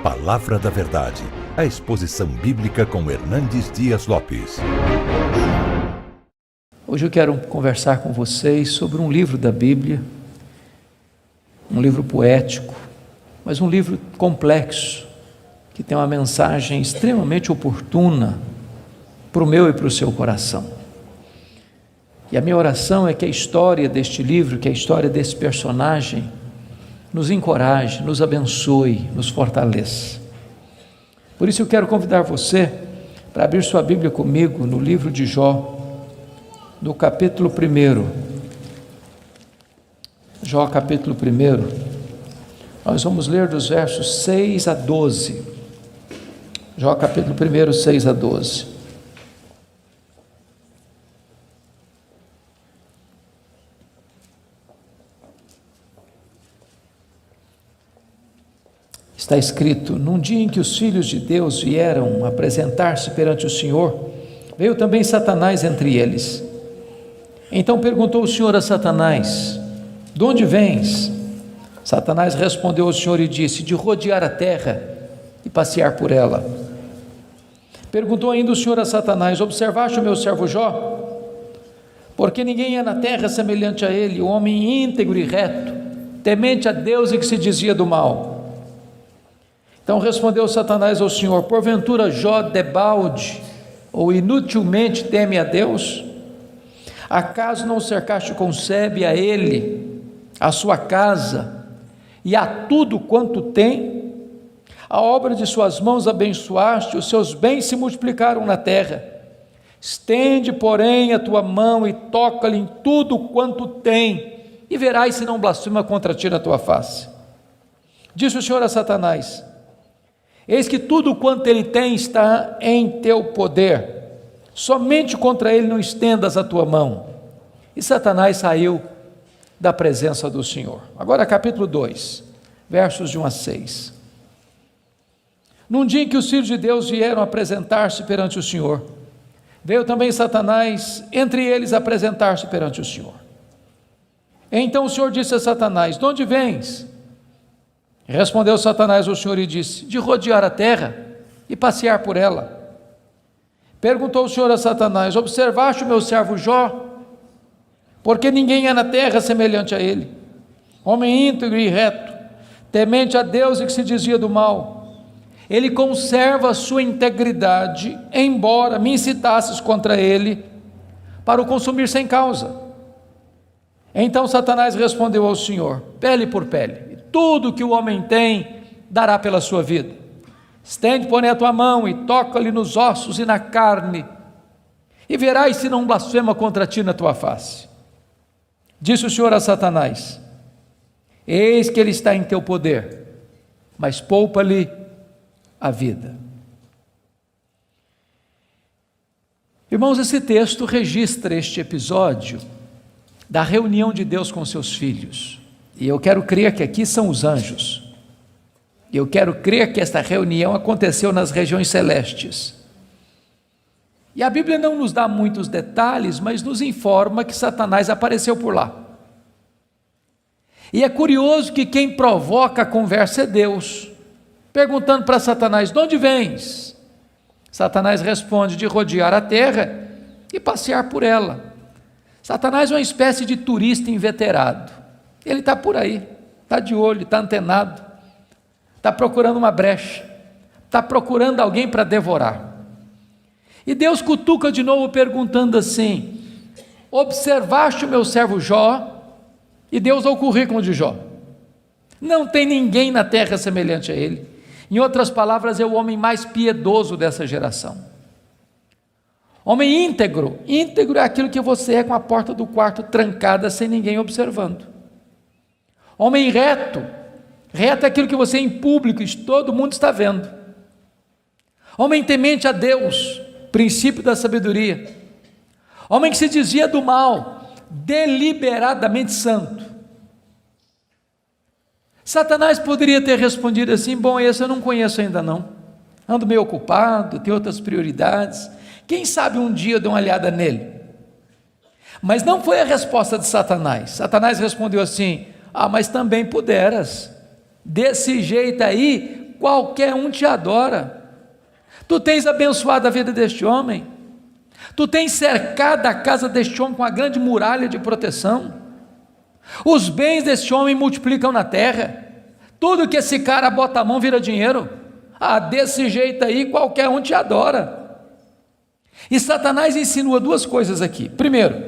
Palavra da Verdade, a exposição bíblica com Hernandes Dias Lopes. Hoje eu quero conversar com vocês sobre um livro da Bíblia, um livro poético, mas um livro complexo, que tem uma mensagem extremamente oportuna para o meu e para o seu coração. E a minha oração é que a história deste livro, que a história desse personagem, nos encoraje, nos abençoe, nos fortaleça. Por isso eu quero convidar você para abrir sua Bíblia comigo no livro de Jó, no capítulo 1. Jó, capítulo 1. Nós vamos ler dos versos 6 a 12. Jó, capítulo 1, 6 a 12. Está escrito: num dia em que os filhos de Deus vieram apresentar-se perante o Senhor, veio também Satanás entre eles. Então perguntou o Senhor a Satanás: de onde vens? Satanás respondeu ao Senhor e disse: de rodear a terra e passear por ela. Perguntou ainda o Senhor a Satanás: observaste o meu servo Jó? Porque ninguém é na terra semelhante a ele, o homem íntegro e reto, temente a Deus e que se desvia do mal. Então respondeu Satanás ao Senhor: porventura Jó debalde ou inutilmente teme a Deus? Acaso não cercaste com sebe a ele, a sua casa e a tudo quanto tem? A obra de suas mãos abençoaste, os seus bens se multiplicaram na terra. Estende, porém, a tua mão e toca-lhe em tudo quanto tem, e verás se não blasfema contra ti na tua face. Disse o Senhor a Satanás: eis que tudo quanto ele tem está em teu poder, somente contra ele não estendas a tua mão. E Satanás saiu da presença do Senhor. Agora capítulo 2, versos de 1 a 6. Num dia em que os filhos de Deus vieram apresentar-se perante o Senhor, veio também Satanás entre eles apresentar-se perante o Senhor. Então o Senhor disse a Satanás: de onde vens? Respondeu Satanás ao Senhor e disse: de rodear a terra e passear por ela. Perguntou o Senhor a Satanás: observaste o meu servo Jó? Porque ninguém é na terra semelhante a ele, homem íntegro e reto, temente a Deus e que se desvia do mal. Ele conserva a sua integridade, embora me incitasses contra ele para o consumir sem causa. Então Satanás respondeu ao Senhor: pele por pele, tudo que o homem tem dará pela sua vida. Estende, porém, a tua mão e toca-lhe nos ossos e na carne, e verás se não blasfema contra ti na tua face. Disse o Senhor a Satanás: eis que ele está em teu poder, mas poupa-lhe a vida. Irmãos, esse texto registra este episódio da reunião de Deus com seus filhos. E eu quero crer que aqui são os anjos. Eu quero crer que esta reunião aconteceu nas regiões celestes. E a Bíblia não nos dá muitos detalhes, mas nos informa que Satanás apareceu por lá. E é curioso que quem provoca a conversa é Deus, perguntando para Satanás: de onde vens? Satanás responde: de rodear a terra e passear por ela. Satanás é uma espécie de turista inveterado. Ele está por aí, está de olho, está antenado, está procurando uma brecha, está procurando alguém para devorar. E Deus cutuca de novo perguntando assim: observaste o meu servo Jó? E Deus dá o currículo de Jó. Não tem ninguém na terra semelhante a ele. Em outras palavras, é o homem mais piedoso dessa geração. Homem íntegro. Íntegro é aquilo que você é com a porta do quarto trancada sem ninguém observando. Homem reto. Reto é aquilo que você é em público e todo mundo está vendo. Homem temente a Deus, princípio da sabedoria. Homem que se desvia do mal, deliberadamente santo. Satanás poderia ter respondido assim: bom, esse eu não conheço ainda não, ando meio ocupado, tenho outras prioridades, quem sabe um dia eu dou uma olhada nele. Mas não foi a resposta de Satanás. Satanás respondeu assim: mas também puderas, desse jeito aí, qualquer um te adora. Tu tens abençoado a vida deste homem, tu tens cercado a casa deste homem com uma grande muralha de proteção, os bens deste homem multiplicam na terra, tudo que esse cara bota a mão vira dinheiro. Desse jeito aí qualquer um te adora. E Satanás insinua duas coisas aqui. Primeiro,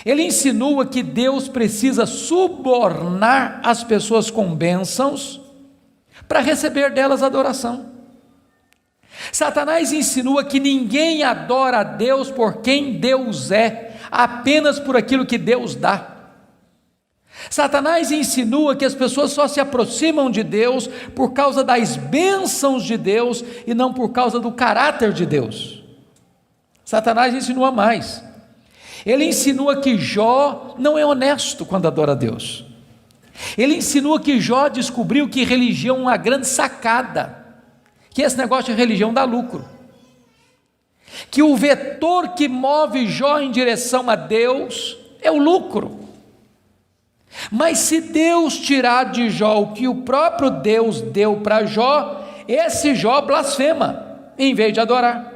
ele insinua que Deus precisa subornar as pessoas com bênçãos para receber delas adoração. Satanás insinua que ninguém adora a Deus por quem Deus é, apenas por aquilo que Deus dá. Satanás insinua que as pessoas só se aproximam de Deus por causa das bênçãos de Deus e não por causa do caráter de Deus. Satanás insinua mais. Ele insinua que Jó não é honesto quando adora a Deus. Ele insinua que Jó descobriu que religião é uma grande sacada, que esse negócio de religião dá lucro, que o vetor que move Jó em direção a Deus é o lucro. Mas se Deus tirar de Jó o que o próprio Deus deu para Jó, esse Jó blasfema, em vez de adorar.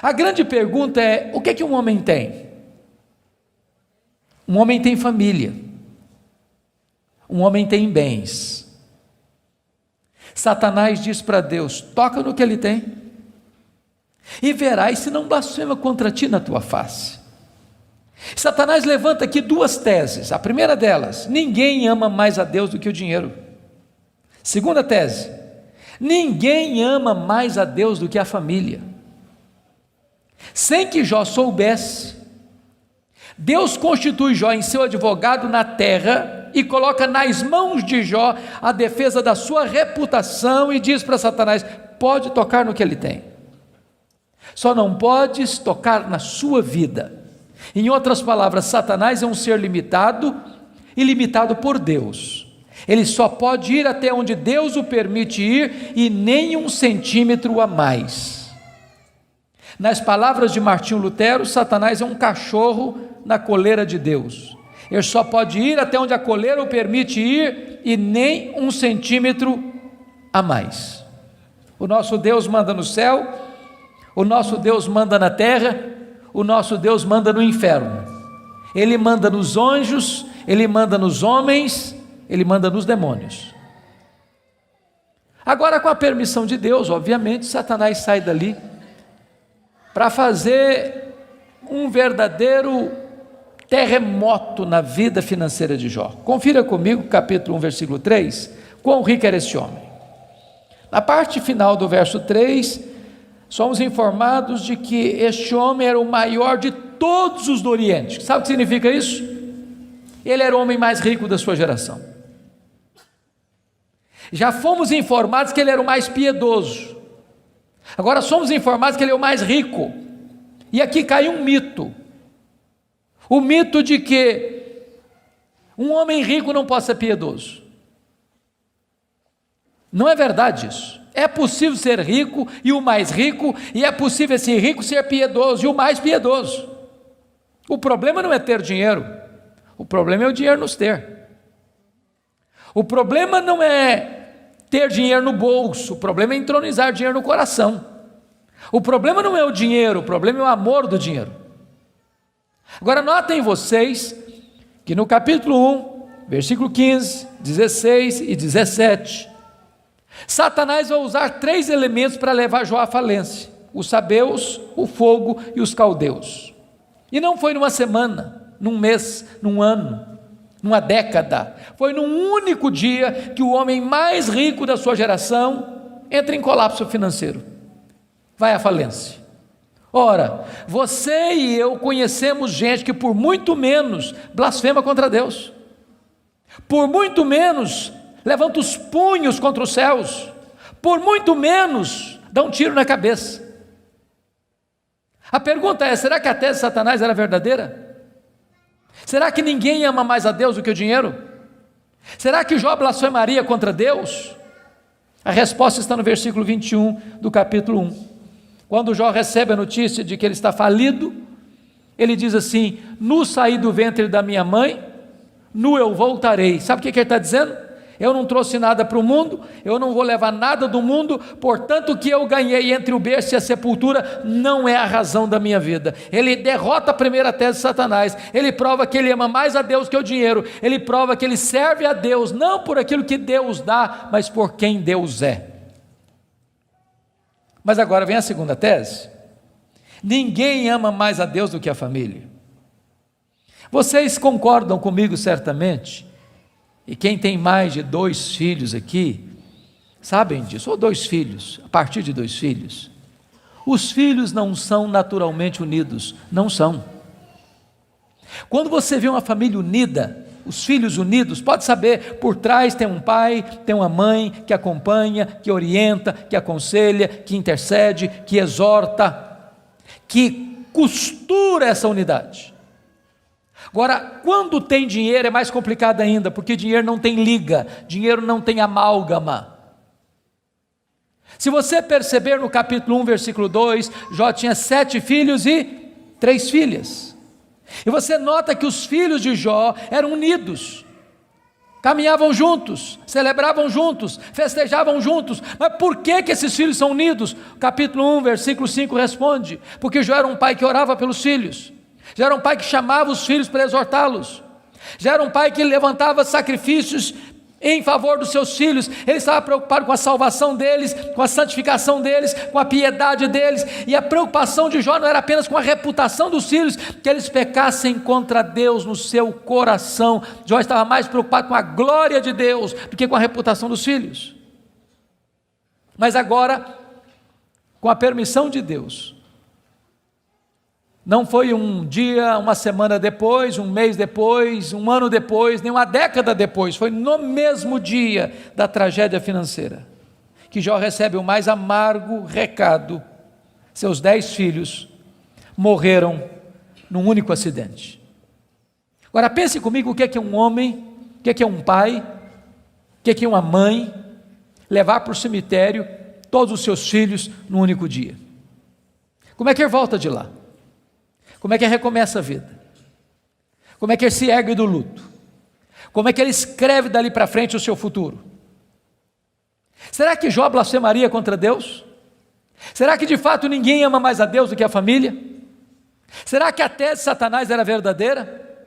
A grande pergunta é: o que é que um homem tem? Um homem tem família, um homem tem bens. Satanás diz para Deus: toca no que ele tem, e verás se não blasfema contra ti na tua face. Satanás levanta aqui duas teses. A primeira delas: ninguém ama mais a Deus do que o dinheiro. Segunda tese: ninguém ama mais a Deus do que a família. Sem que Jó soubesse, Deus constitui Jó em seu advogado na terra e coloca nas mãos de Jó a defesa da sua reputação e diz para Satanás: pode tocar no que ele tem, só não podes tocar na sua vida. Em outras palavras, Satanás é um ser limitado e limitado por Deus. Ele só pode ir até onde Deus o permite ir e nem 1 centímetro a mais. Nas palavras de Martinho Lutero, Satanás é um cachorro na coleira de Deus. Ele só pode ir até onde a coleira o permite ir e nem 1 centímetro a mais. O nosso Deus manda no céu, o nosso Deus manda na terra, o nosso Deus manda no inferno. Ele manda nos anjos, ele manda nos homens, ele manda nos demônios. Agora, com a permissão de Deus, obviamente, Satanás sai dali para fazer um verdadeiro terremoto na vida financeira de Jó. Confira comigo, capítulo 1, versículo 3, quão rico era esse homem. Na parte final do verso 3, somos informados de que este homem era o maior de todos os do Oriente. Sabe o que significa isso? Ele era o homem mais rico da sua geração. Já fomos informados que ele era o mais piedoso. Agora somos informados que ele é o mais rico. E aqui cai um mito. O mito de que um homem rico não pode ser piedoso. Não é verdade isso. É possível ser rico e o mais rico, e é possível esse rico ser piedoso e o mais piedoso. O problema não é ter dinheiro, o problema é o dinheiro nos ter. O problema não é ter dinheiro no bolso, o problema é entronizar dinheiro no coração. O problema não é o dinheiro, o problema é o amor do dinheiro. Agora notem vocês que no capítulo 1, versículo 15, 16 e 17, Satanás vai usar 3 elementos para levar Jó à falência: os sabeus, o fogo e os caldeus. E não foi numa semana, num mês, num ano, numa década. Foi num único dia que o homem mais rico da sua geração entra em colapso financeiro, vai à falência. Ora, você e eu conhecemos gente que por muito menos blasfema contra Deus, por muito menos levanta os punhos contra os céus, por muito menos dá um tiro na cabeça. A pergunta é: será que a tese de Satanás era verdadeira? Será que ninguém ama mais a Deus do que o dinheiro? Será que Jó blasfemaria contra Deus? A resposta está no versículo 21 do capítulo 1. Quando Jó recebe a notícia de que ele está falido, ele diz assim: nu saí do ventre da minha mãe, nu eu voltarei. Sabe o que ele está dizendo? eu não trouxe nada para o mundo, eu não vou levar nada do mundo, portanto o que eu ganhei entre o berço e a sepultura não é a razão da minha vida. Ele derrota a primeira tese de Satanás, ele prova que ele ama mais a Deus que o dinheiro, ele prova que ele serve a Deus, não por aquilo que Deus dá, mas por quem Deus é. Mas agora vem a segunda tese: ninguém ama mais a Deus do que a família. Vocês concordam comigo certamente, e quem tem mais de 2 filhos aqui, sabem disso, ou 2 filhos, a partir de 2 filhos, os filhos não são naturalmente unidos, não são. Quando você vê uma família unida, os filhos unidos, pode saber, por trás tem um pai, tem uma mãe que acompanha, que orienta, que aconselha, que intercede, que exorta, que costura essa unidade. Agora, quando tem dinheiro é mais complicado ainda, porque dinheiro não tem liga, dinheiro não tem amálgama. Se você perceber no capítulo 1, versículo 2, Jó tinha 7 filhos e 3 filhas. E você nota que os filhos de Jó eram unidos, caminhavam juntos, celebravam juntos, festejavam juntos. Mas por que esses filhos são unidos? Capítulo 1, versículo 5 responde: porque Jó era um pai que orava pelos filhos, já era um pai que chamava os filhos para exortá-los, já era um pai que levantava sacrifícios em favor dos seus filhos. Ele estava preocupado com a salvação deles, com a santificação deles, com a piedade deles, e a preocupação de Jó não era apenas com a reputação dos filhos, que eles pecassem contra Deus no seu coração. Jó estava mais preocupado com a glória de Deus do que com a reputação dos filhos. Mas agora, com a permissão de Deus, não foi um dia, uma semana depois, um mês depois, um ano depois, nem uma década depois, foi no mesmo dia da tragédia financeira, que Jó recebe o mais amargo recado: seus 10 filhos morreram num único acidente. Agora pense comigo, o que é um homem, o que é um pai, o que é uma mãe, levar para o cemitério todos os seus filhos num único dia. Como é que ele volta de lá? Como é que ele recomeça a vida? Como é que ele se ergue do luto? Como é que ele escreve dali para frente o seu futuro? Será que Jó blasfemaria contra Deus? Será que de fato ninguém ama mais a Deus do que a família? Será que a tese de Satanás era verdadeira?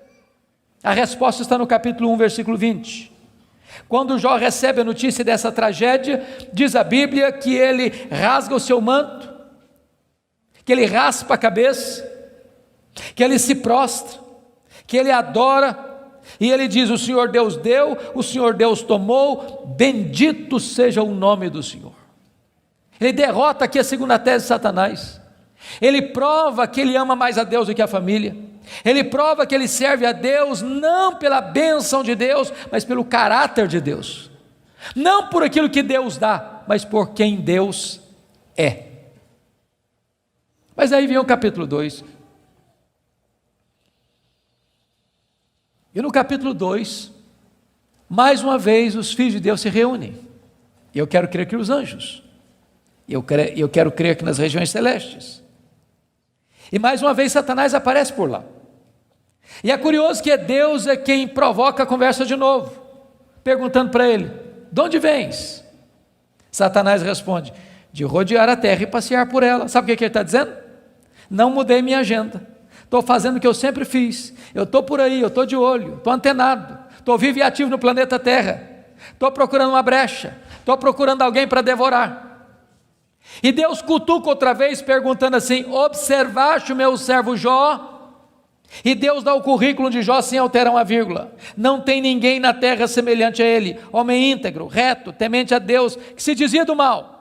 A resposta está no capítulo 1, versículo 20. Quando Jó recebe a notícia dessa tragédia, diz a Bíblia que ele rasga o seu manto, que ele raspa a cabeça, que ele se prostra, que ele adora, e ele diz: o Senhor Deus deu, o Senhor Deus tomou, bendito seja o nome do Senhor. Ele derrota aqui a segunda tese de Satanás, ele prova que ele ama mais a Deus do que a família, ele prova que ele serve a Deus não pela bênção de Deus, mas pelo caráter de Deus, não por aquilo que Deus dá, mas por quem Deus é. Mas aí vem o capítulo 2, e no capítulo 2, mais uma vez os filhos de Deus se reúnem. Eu quero crer que os anjos, eu quero crer que nas regiões celestes, e mais uma vez Satanás aparece por lá. E é curioso que Deus é quem provoca a conversa de novo, perguntando para ele: de onde vens? Satanás responde: de rodear a terra e passear por ela. Sabe o que ele está dizendo? Não mudei minha agenda, estou fazendo o que eu sempre fiz, eu estou por aí, eu estou de olho, estou antenado, estou vivo e ativo no planeta Terra, estou procurando uma brecha, estou procurando alguém para devorar. E Deus cutuca outra vez, perguntando assim: observaste o meu servo Jó? E Deus dá o currículo de Jó sem alterar uma vírgula: não tem ninguém na terra semelhante a ele, homem íntegro, reto, temente a Deus, que se desvia do mal.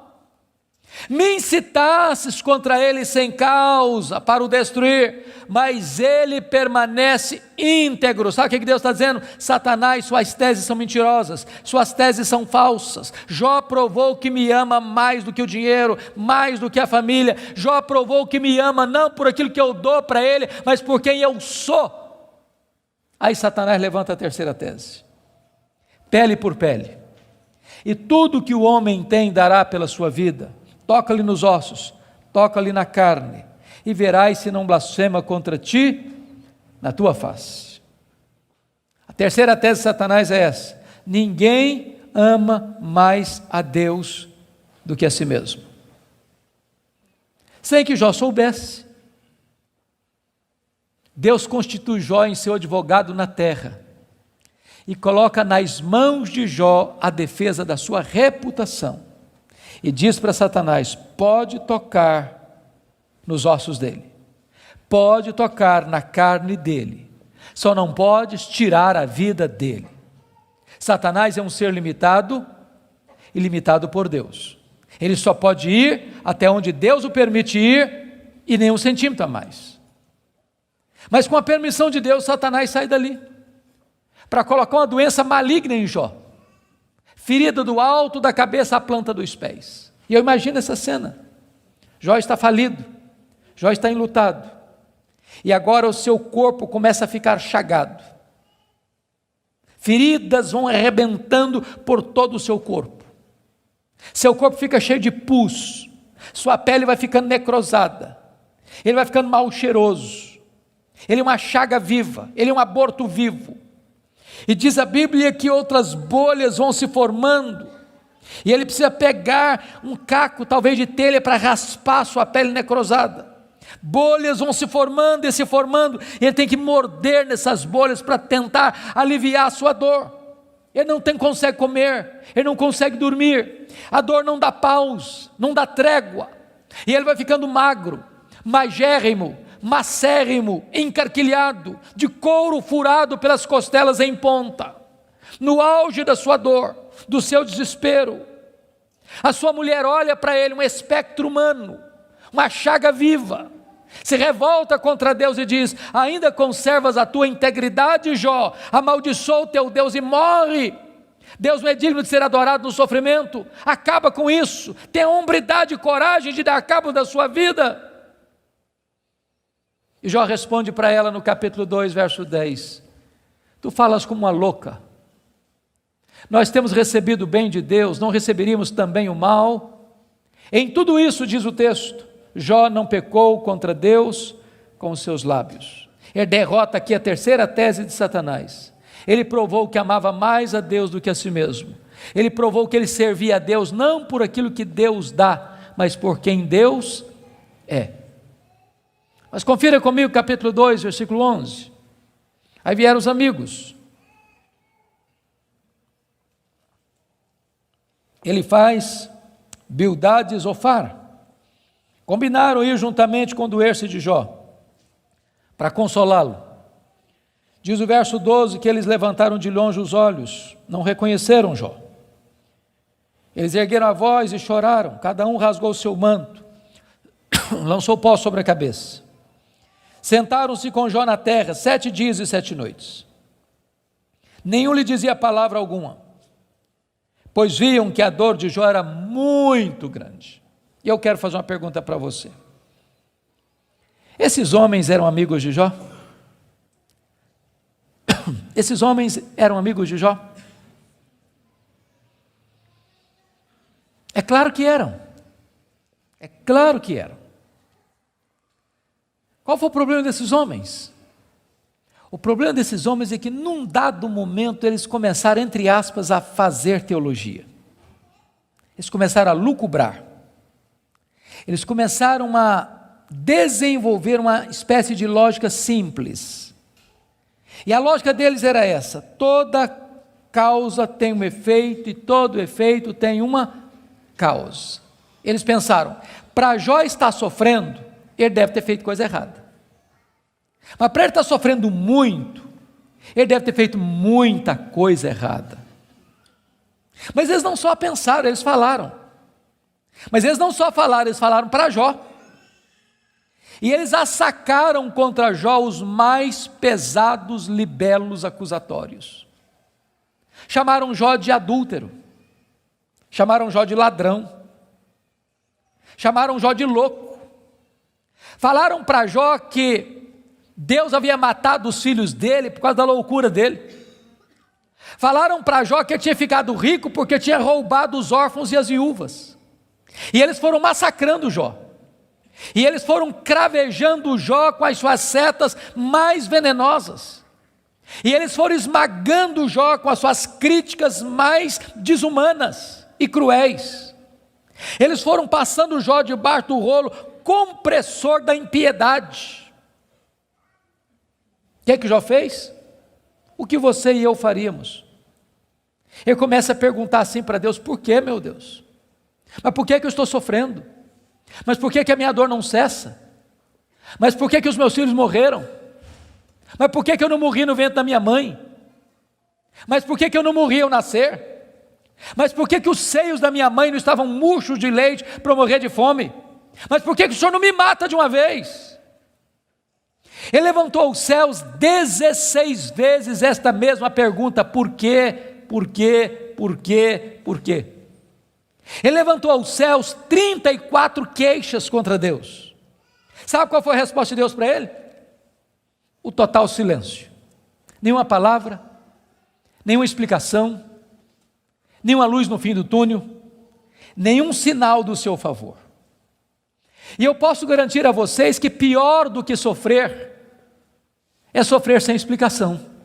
Me incitasses contra ele sem causa para o destruir, mas ele permanece íntegro. Sabe o que Deus está dizendo? Satanás, suas teses são mentirosas, suas teses são falsas. Jó provou que me ama mais do que o dinheiro, mais do que a família. Jó provou que me ama não por aquilo que eu dou para ele, mas por quem eu sou. Aí Satanás levanta a terceira tese: pele por pele, e tudo que o homem tem dará pela sua vida. Toca-lhe nos ossos, toca-lhe na carne, e verás se não blasfema contra ti na tua face. A terceira tese de Satanás é essa: ninguém ama mais a Deus do que a si mesmo. Sem que Jó soubesse, Deus constitui Jó em seu advogado na terra e coloca nas mãos de Jó a defesa da sua reputação. E diz para Satanás: pode tocar nos ossos dele, pode tocar na carne dele, só não podes tirar a vida dele. Satanás é um ser limitado e limitado por Deus. Ele só pode ir até onde Deus o permite ir e nem um centímetro a mais. Mas com a permissão de Deus, Satanás sai dali para colocar uma doença maligna em Jó, ferida do alto da cabeça à planta dos pés. E eu imagino essa cena. Jó está falido, Jó está enlutado, e agora o seu corpo começa a ficar chagado. Feridas vão arrebentando por todo o seu corpo. Seu corpo fica cheio de pus, sua pele vai ficando necrosada, ele vai ficando mal cheiroso, ele é uma chaga viva, ele é um aborto vivo. E diz a Bíblia que outras bolhas vão se formando, e ele precisa pegar um caco, talvez de telha, para raspar sua pele necrosada. Bolhas vão se formando e se formando, e ele tem que morder nessas bolhas para tentar aliviar a sua dor. Ele não consegue comer, ele não consegue dormir, a dor não dá pausa, não dá trégua, e ele vai ficando magro, magérrimo, macérrimo, encarquilhado, de couro furado pelas costelas em ponta, no auge da sua dor, do seu desespero. A sua mulher olha para ele, um espectro humano, uma chaga viva, se revolta contra Deus e diz: ainda conservas a tua integridade, Jó? Amaldiçoa o teu Deus e morre. Deus não é digno de ser adorado no sofrimento. Acaba com isso, tenha hombridade e coragem de dar cabo da sua vida. E Jó responde para ela no capítulo 2, verso 10: tu falas como uma louca. Nós temos recebido o bem de Deus, não receberíamos também o mal? Em tudo isso, diz o texto, Jó não pecou contra Deus com os seus lábios. Ele derrota aqui a terceira tese de Satanás. Ele provou que amava mais a Deus do que a si mesmo. Ele provou que ele servia a Deus não por aquilo que Deus dá, mas por quem Deus é. Mas confira comigo capítulo 2, versículo 11. Aí vieram os amigos. Ele faz Bildade e Zofar. Combinaram ir juntamente condoer-se de Jó, para consolá-lo. Diz o verso 12 que eles levantaram de longe os olhos, não reconheceram Jó. Eles ergueram a voz e choraram, cada um rasgou o seu manto, lançou pó sobre a cabeça. Sentaram-se com Jó na terra 7 dias e 7 noites. Nenhum lhe dizia palavra alguma, pois viam que a dor de Jó era muito grande. E eu quero fazer uma pergunta para você. Esses homens eram amigos de Jó? Esses homens eram amigos de Jó? É claro que eram. É claro que eram. Qual foi o problema desses homens? O problema desses homens é que num dado momento eles começaram, entre aspas, a fazer teologia. Eles começaram a lucubrar. Eles começaram a desenvolver uma espécie de lógica simples. E a lógica deles era essa: toda causa tem um efeito e todo efeito tem uma causa. Eles pensaram, para Jó estar sofrendo, ele deve ter feito coisa errada. Mas para ele estar sofrendo muito, ele deve ter feito muita coisa errada. Mas eles não só pensaram, eles falaram. Mas eles não só falaram, eles falaram para Jó. E eles assacaram contra Jó os mais pesados libelos acusatórios. Chamaram Jó de adúltero, chamaram Jó de ladrão, chamaram Jó de louco. Falaram para Jó que Deus havia matado os filhos dele por causa da loucura dele. Falaram para Jó que ele tinha ficado rico porque tinha roubado os órfãos e as viúvas. E eles foram massacrando Jó. E eles foram cravejando Jó com as suas setas mais venenosas. E eles foram esmagando Jó com as suas críticas mais desumanas e cruéis. Eles foram passando Jó debaixo do rolo compressor da impiedade. O que é que Jó fez? O que você e eu faríamos? Ele começa a perguntar assim para Deus: por que, meu Deus? Mas por que eu estou sofrendo? Mas por que a minha dor não cessa? Mas por que os meus filhos morreram? Mas por que eu não morri no ventre da minha mãe? Mas por que eu não morri ao nascer? Mas por que os seios da minha mãe não estavam murchos de leite para eu morrer de fome? Mas por que o Senhor não me mata de uma vez? Ele levantou os céus 16 vezes esta mesma pergunta: por quê, por quê, por quê, por quê? Ele levantou aos céus 34 queixas contra Deus. Sabe qual foi a resposta de Deus para ele? O total silêncio. Nenhuma palavra, nenhuma explicação, nenhuma luz no fim do túnel, nenhum sinal do seu favor. E eu posso garantir a vocês que pior do que sofrer é sofrer sem explicação.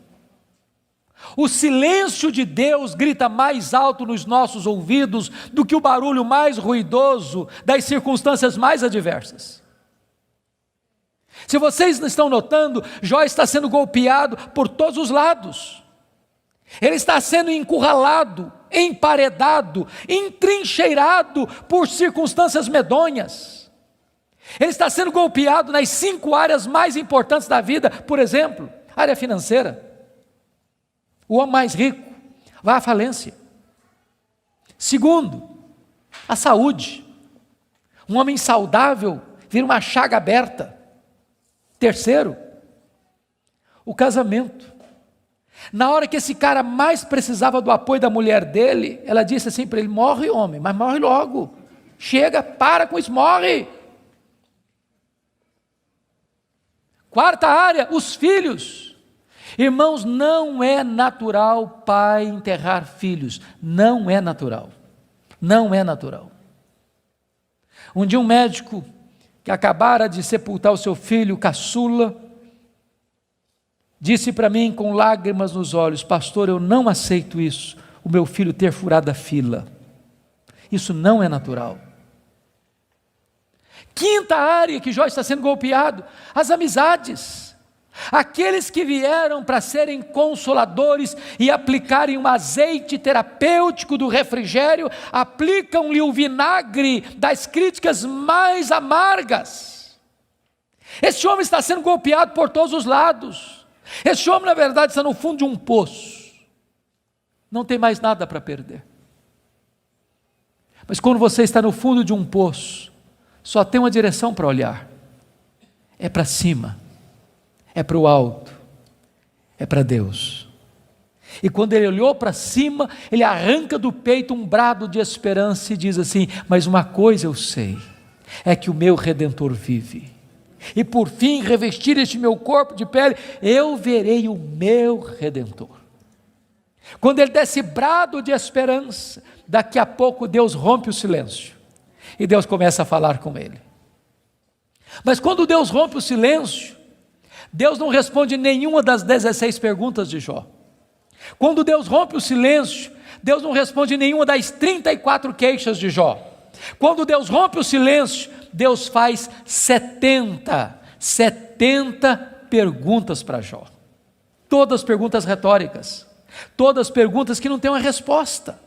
O silêncio de Deus grita mais alto nos nossos ouvidos do que o barulho mais ruidoso das circunstâncias mais adversas. Se vocês não estão notando, Jó está sendo golpeado por todos os lados. Ele está sendo encurralado, emparedado, entrincheirado por circunstâncias medonhas. Ele está sendo golpeado nas 5 áreas mais importantes da vida. Por exemplo, área financeira. O homem mais rico vai à falência. Segundo, a saúde. Um homem saudável vira uma chaga aberta. Terceiro, o casamento. Na hora que esse cara mais precisava do apoio da mulher dele, ela disse assim para ele: morre, homem, mas morre logo. Chega, para com isso, morre. Quarta área, os filhos. Irmãos, não é natural pai enterrar filhos. Não é natural. Não é natural. Um dia um médico que acabara de sepultar o seu filho caçula, disse para mim com lágrimas nos olhos: pastor, eu não aceito isso, o meu filho ter furado a fila. Isso não é natural. Quinta área que Jó está sendo golpeado: as amizades. Aqueles que vieram para serem consoladores e aplicarem um azeite terapêutico do refrigério, aplicam-lhe o vinagre das críticas mais amargas. Esse homem está sendo golpeado por todos os lados. Esse homem, na verdade, está no fundo de um poço. Não tem mais nada para perder. Mas quando você está no fundo de um poço, só tem uma direção para olhar: é para cima. É para o alto, é para Deus. E quando ele olhou para cima, ele arranca do peito um brado de esperança e diz assim: mas uma coisa eu sei, é que o meu Redentor vive, e por fim revestir este meu corpo de pele, eu verei o meu Redentor. Quando ele dá esse brado de esperança, daqui a pouco Deus rompe o silêncio, e Deus começa a falar com ele. Mas quando Deus rompe o silêncio, Deus não responde nenhuma das 16 perguntas de Jó. Quando Deus rompe o silêncio, Deus não responde nenhuma das 34 queixas de Jó. Quando Deus rompe o silêncio, Deus faz 70 perguntas para Jó. Todas perguntas retóricas, todas perguntas que não têm uma resposta.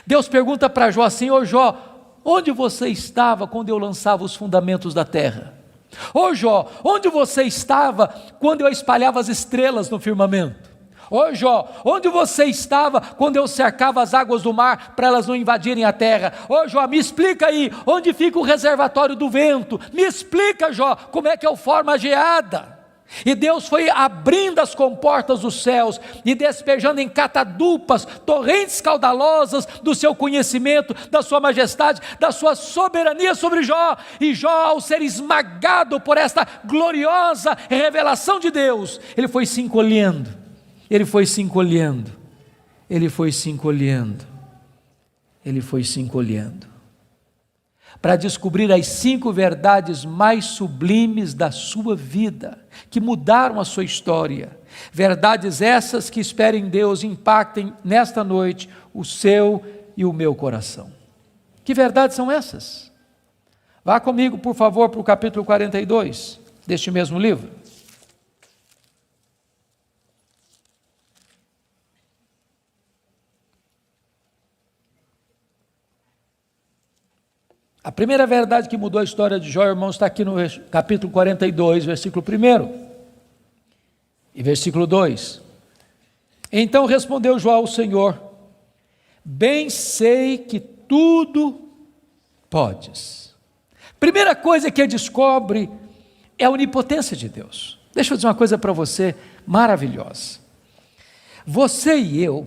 Deus pergunta para Jó assim: ô Jó, onde você estava quando eu lançava os fundamentos da terra? Ô Jó, onde você estava quando eu espalhava as estrelas no firmamento? Ô Jó, onde você estava quando eu cercava as águas do mar para elas não invadirem a terra? Ô Jó, me explica aí, onde fica o reservatório do vento? Me explica, Jó, como é que eu formo a geada? E Deus foi abrindo as comportas dos céus e despejando em catadupas, torrentes caudalosas do seu conhecimento, da sua majestade, da sua soberania sobre Jó. E Jó, ao ser esmagado por esta gloriosa revelação de Deus, ele foi se encolhendo, ele foi se encolhendo, ele foi se encolhendo, ele foi se encolhendo. para descobrir as 5 verdades mais sublimes da sua vida, que mudaram a sua história. Verdades essas que, espero em Deus, impactem nesta noite o seu e o meu coração. Que verdades são essas? Vá comigo, por favor, para o capítulo 42 deste mesmo livro. A primeira verdade que mudou a história de Jó, irmãos, está aqui no capítulo 42, versículo 1 e versículo 2. Então respondeu Jó ao Senhor: bem sei que tudo podes. Primeira coisa que ele descobre é a onipotência de Deus. Deixa eu dizer uma coisa para você maravilhosa. Você e eu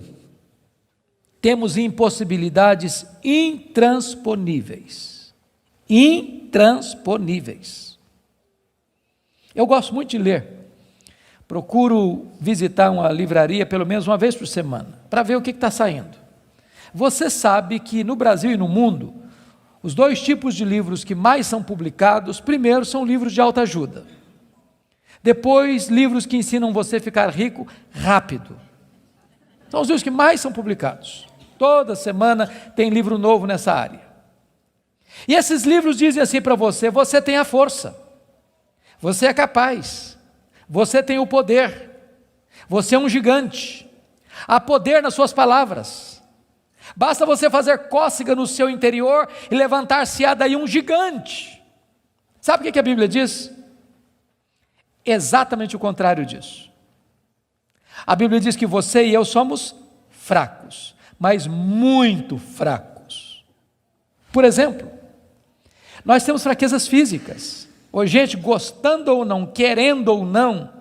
temos impossibilidades intransponíveis. Intransponíveis. Eu gosto muito de ler. Procuro visitar uma livraria pelo menos uma vez por semana, para ver o que está saindo. Você sabe que no Brasil e no mundo, os 2 tipos de livros que mais são publicados, primeiro são livros de autoajuda. Depois, livros que ensinam você a ficar rico rápido. São os livros que mais são publicados. Toda semana tem livro novo nessa área. E esses livros dizem assim para você: você tem a força, você é capaz, você tem o poder, você é um gigante, há poder nas suas palavras, basta você fazer cócega no seu interior e levantar-se-á daí um gigante. Sabe o que a Bíblia diz? Exatamente o contrário disso. A Bíblia diz que você e eu somos fracos, mas muito fracos. Por exemplo, nós temos fraquezas físicas. Hoje, gente, gostando ou não, querendo ou não,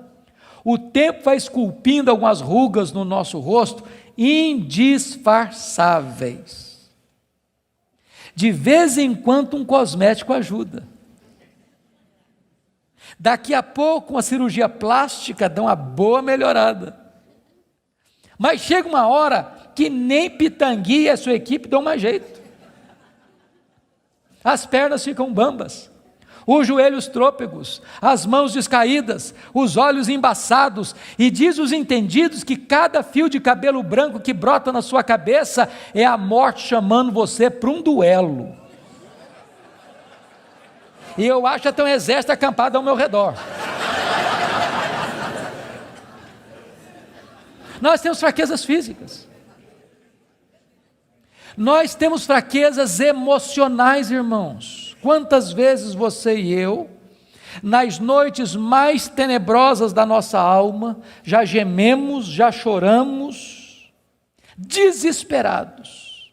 o tempo vai esculpindo algumas rugas no nosso rosto, indisfarçáveis. De vez em quando um cosmético ajuda. Daqui a pouco uma cirurgia plástica dá uma boa melhorada. Mas chega uma hora que nem Pitangui e a sua equipe dão mais jeito. As pernas ficam bambas, os joelhos trôpegos, as mãos descaídas, os olhos embaçados, e diz os entendidos que cada fio de cabelo branco que brota na sua cabeça é a morte chamando você para um duelo. E eu acho até um exército acampado ao meu redor. Nós temos fraquezas físicas. Nós temos fraquezas emocionais, irmãos. Quantas vezes você e eu, nas noites mais tenebrosas da nossa alma, já gememos, já choramos, desesperados,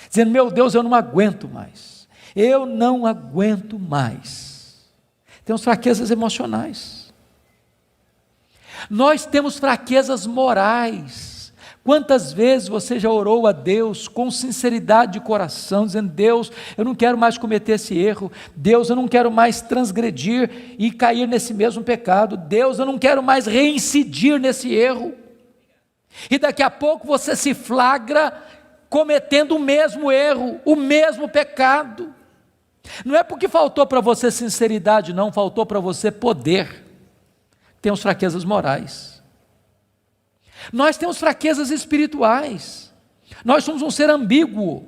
dizendo: meu Deus, eu não aguento mais, eu não aguento mais. Temos fraquezas emocionais. Nós temos fraquezas morais. Quantas vezes você já orou a Deus com sinceridade de coração, dizendo: Deus, eu não quero mais cometer esse erro, Deus, eu não quero mais transgredir e cair nesse mesmo pecado, Deus, eu não quero mais reincidir nesse erro, e daqui a pouco você se flagra cometendo o mesmo erro, o mesmo pecado. Não é porque faltou para você sinceridade, não, faltou para você poder. Temos fraquezas morais. Nós temos fraquezas espirituais. Nós somos um ser ambíguo,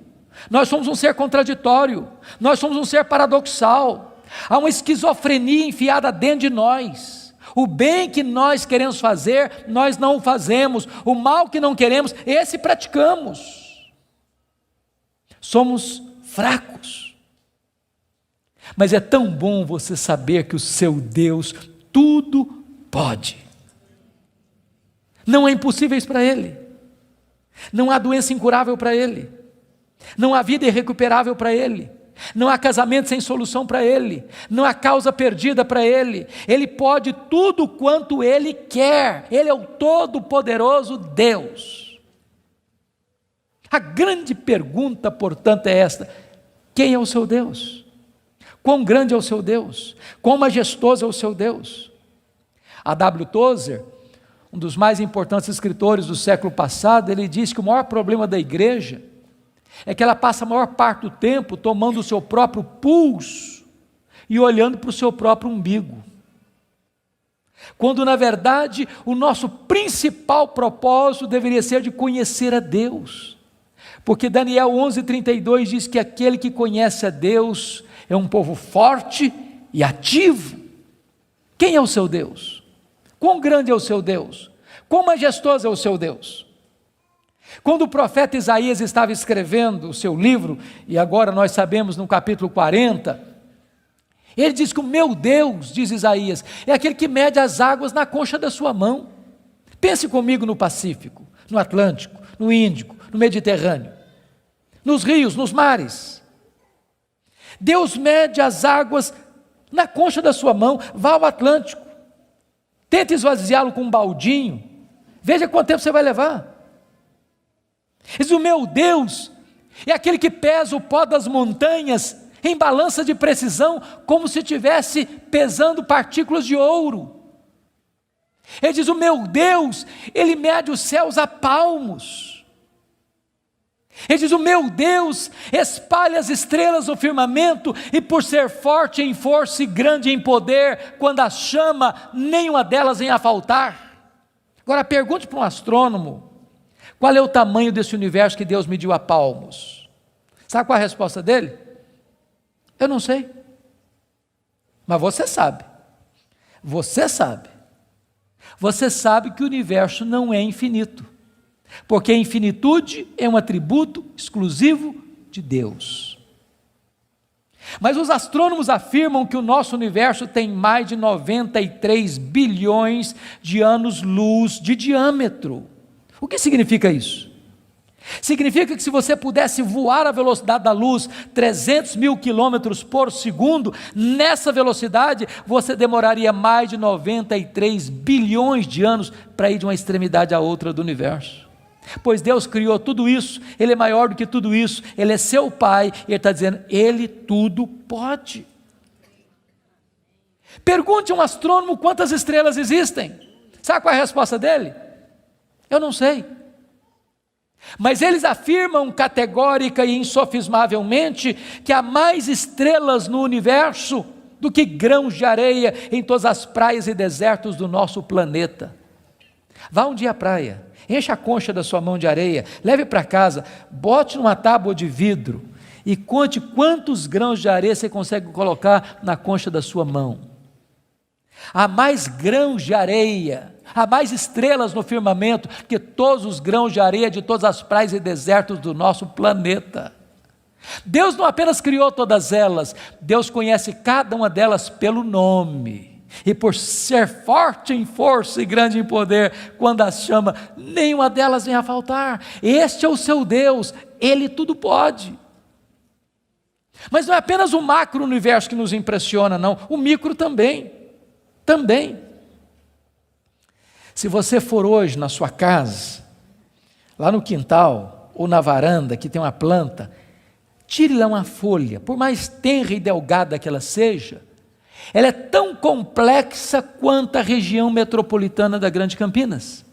nós somos um ser contraditório, nós somos um ser paradoxal. Há uma esquizofrenia enfiada dentro de nós. O bem que nós queremos fazer, nós não o fazemos. O mal que não queremos, esse praticamos. Somos fracos. Mas é tão bom você saber que o seu Deus tudo pode. Não há impossíveis para Ele, não há doença incurável para Ele, não há vida irrecuperável para Ele, não há casamento sem solução para Ele, não há causa perdida para Ele. Ele pode tudo quanto Ele quer, Ele é o todo-poderoso Deus. A grande pergunta, portanto, é esta: quem é o seu Deus? Quão grande é o seu Deus? Quão majestoso é o seu Deus? A W. Tozer, um dos mais importantes escritores do século passado, ele diz que o maior problema da igreja é que ela passa a maior parte do tempo tomando o seu próprio pulso e olhando para o seu próprio umbigo. Quando na verdade o nosso principal propósito deveria ser de conhecer a Deus. Porque Daniel 11:32 diz que aquele que conhece a Deus é um povo forte e ativo. Quem é o seu Deus? Quão grande é o seu Deus? Quão majestoso é o seu Deus? Quando o profeta Isaías estava escrevendo o seu livro, e agora nós sabemos no capítulo 40, ele diz que o meu Deus, diz Isaías, é aquele que mede as águas na concha da sua mão. Pense comigo no Pacífico, no Atlântico, no Índico, no Mediterrâneo, nos rios, nos mares. Deus mede as águas na concha da sua mão. Vá ao Atlântico, tente esvaziá-lo com um baldinho, veja quanto tempo você vai levar. Diz: o meu Deus é aquele que pesa o pó das montanhas em balança de precisão, como se estivesse pesando partículas de ouro. Ele diz: o meu Deus, ele mede os céus a palmos. Ele diz: o meu Deus espalha as estrelas no firmamento, e por ser forte em força e grande em poder, quando as chama, nenhuma delas vem a faltar. Agora pergunte para um astrônomo, qual é o tamanho desse universo que Deus mediu a palmos? Sabe qual é a resposta dele? Eu não sei. Mas você sabe. Você sabe. Você sabe que o universo não é infinito, porque a infinitude é um atributo exclusivo de Deus. Mas os astrônomos afirmam que o nosso universo tem mais de 93 bilhões de anos-luz de diâmetro. O que significa isso? Significa que se você pudesse voar à velocidade da luz, 300 mil quilômetros por segundo, nessa velocidade você demoraria mais de 93 bilhões de anos para ir de uma extremidade à outra do universo. Pois Deus criou tudo isso, Ele é maior do que tudo isso, Ele é seu Pai, e Ele está dizendo, Ele tudo pode. Pergunte a um astrônomo quantas estrelas existem. Sabe qual é a resposta dele? Eu não sei. Mas eles afirmam categórica e insofismavelmente que há mais estrelas no universo do que grãos de areia em todas as praias e desertos do nosso planeta. Vá um dia à praia, encha a concha da sua mão de areia, leve para casa, bote numa tábua de vidro e conte quantos grãos de areia você consegue colocar na concha da sua mão. Há mais grãos de areia, há mais estrelas no firmamento que todos os grãos de areia de todas as praias e desertos do nosso planeta. Deus não apenas criou todas elas, Deus conhece cada uma delas pelo nome. E por ser forte em força e grande em poder, quando as chama, nenhuma delas vem a faltar. Este é o seu Deus, Ele tudo pode. Mas não é apenas o macro-universo que nos impressiona, não, o micro também. Se você for hoje na sua casa, lá no quintal ou na varanda que tem uma planta, tire lá uma folha, por mais tenra e delgada que ela seja, ela é tão complexa quanto a região metropolitana da Grande Campinas.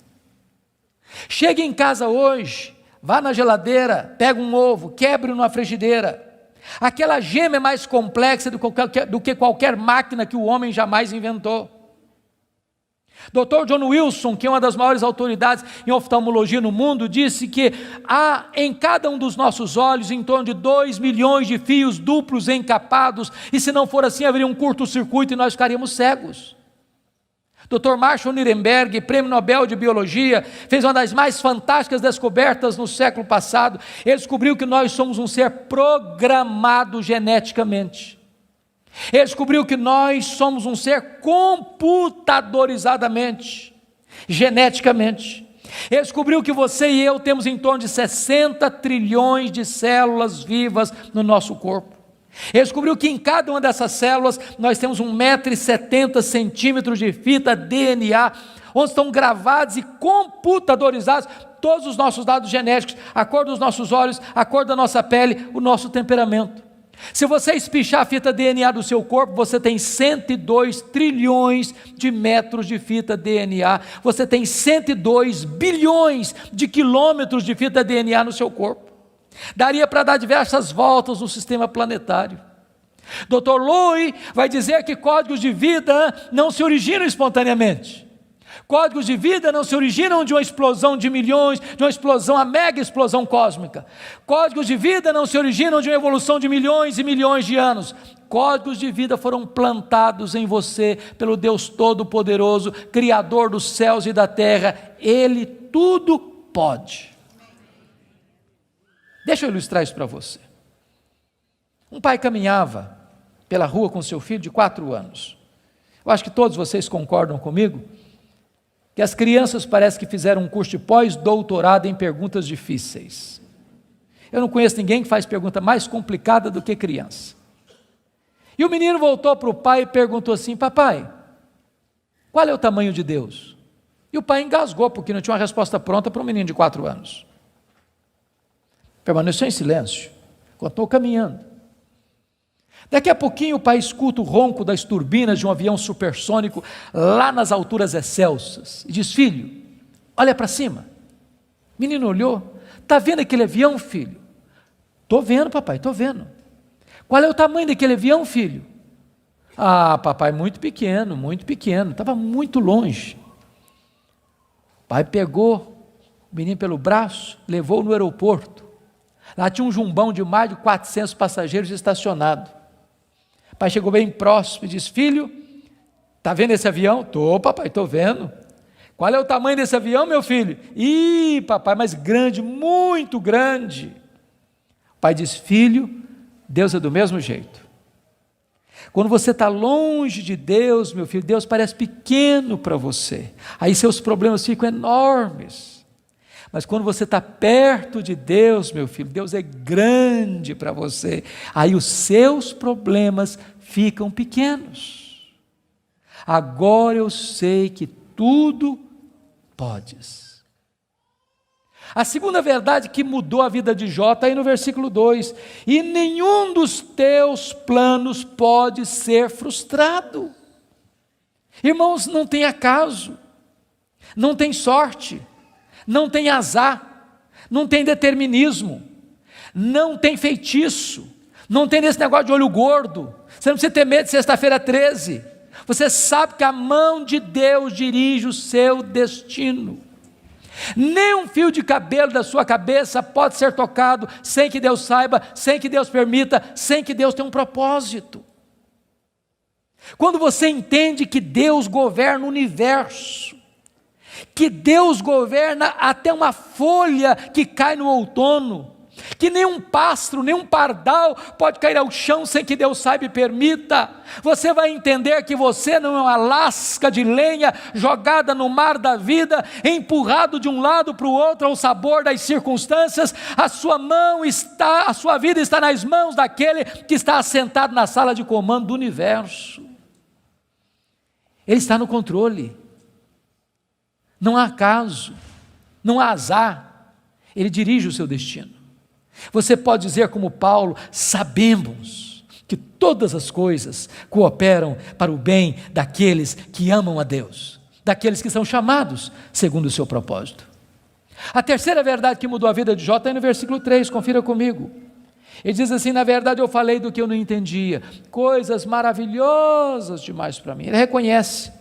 Chegue em casa hoje, vá na geladeira, pega um ovo, quebre numa frigideira. Aquela gema é mais complexa do que qualquer máquina que o homem jamais inventou. Dr. John Wilson, que é uma das maiores autoridades em oftalmologia no mundo, disse que há em cada um dos nossos olhos em torno de 2 milhões de fios duplos encapados, e se não for assim haveria um curto-circuito e nós ficaríamos cegos. Dr. Marshall Nirenberg, prêmio Nobel de Biologia, fez uma das mais fantásticas descobertas no século passado. Ele descobriu que nós somos um ser programado geneticamente. Ele descobriu que nós somos um ser computadorizadamente, geneticamente. Ele descobriu que você e eu temos em torno de 60 trilhões de células vivas no nosso corpo. Ele descobriu que em cada uma dessas células nós temos 1,70 m de fita DNA, onde estão gravados e computadorizados todos os nossos dados genéticos, a cor dos nossos olhos, a cor da nossa pele, o nosso temperamento. Se você espichar a fita DNA do seu corpo, você tem 102 trilhões de metros de fita DNA, você tem 102 bilhões de quilômetros de fita DNA no seu corpo. Daria para dar diversas voltas no sistema planetário. Dr. Lowy vai dizer que códigos de vida não se originam espontaneamente. Códigos de vida não se originam de uma explosão de milhões, de uma explosão, a mega explosão cósmica. Códigos de vida não se originam de uma evolução de milhões e milhões de anos. Códigos de vida foram plantados em você pelo Deus Todo-Poderoso, Criador dos céus e da terra. Ele tudo pode. Deixa eu ilustrar isso para você. Um pai caminhava pela rua com seu filho de 4 anos. Eu acho que todos vocês concordam comigo que as crianças parece que fizeram um curso de pós-doutorado em perguntas difíceis. Eu não conheço ninguém que faz pergunta mais complicada do que criança. E o menino voltou para o pai e perguntou assim: papai, qual é o tamanho de Deus? E o pai engasgou, porque não tinha uma resposta pronta para um menino de 4 anos. Permaneceu em silêncio, continuou caminhando. Daqui a pouquinho o pai escuta o ronco das turbinas de um avião supersônico lá nas alturas excelsas e diz: filho, olha para cima. O menino olhou: está vendo aquele avião, filho? Estou vendo, papai, estou vendo. Qual é o tamanho daquele avião, filho? Ah, papai, muito pequeno, estava muito longe. O pai pegou o menino pelo braço, levou no aeroporto. Lá tinha um jumbão de mais de 400 passageiros estacionado. O pai chegou bem próximo e disse: filho, está vendo esse avião? Estou, papai, estou vendo. Qual é o tamanho desse avião, meu filho? Ih, papai, mas grande, muito grande. O pai disse: filho, Deus é do mesmo jeito. Quando você está longe de Deus, meu filho, Deus parece pequeno para você. Aí seus problemas ficam enormes. Mas quando você está perto de Deus, meu filho, Deus é grande para você. Aí os seus problemas ficam pequenos. Agora eu sei que tudo podes. A segunda verdade que mudou a vida de Jó está aí no versículo 2. E nenhum dos teus planos pode ser frustrado. Irmãos, não tem acaso, não tem sorte, não tem azar, não tem determinismo, não tem feitiço, não tem esse negócio de olho gordo. Você não precisa ter medo de sexta-feira 13. Você sabe que a mão de Deus dirige o seu destino. Nem um fio de cabelo da sua cabeça pode ser tocado sem que Deus saiba, sem que Deus permita, sem que Deus tenha um propósito. Quando você entende que Deus governa o universo, que Deus governa até uma folha que cai no outono, que nenhum pássaro, nenhum pardal pode cair ao chão sem que Deus saiba e permita, você vai entender que você não é uma lasca de lenha jogada no mar da vida, empurrado de um lado para o outro ao sabor das circunstâncias. A sua vida está nas mãos daquele que está assentado na sala de comando do universo. Ele está no controle. Não há acaso, não há azar, ele dirige o seu destino. Você pode dizer como Paulo: sabemos que todas as coisas cooperam para o bem daqueles que amam a Deus, daqueles que são chamados segundo o seu propósito. A terceira verdade que mudou a vida de Jó está aí no versículo 3, confira comigo. Ele diz assim: na verdade eu falei do que eu não entendia, coisas maravilhosas demais para mim. Ele reconhece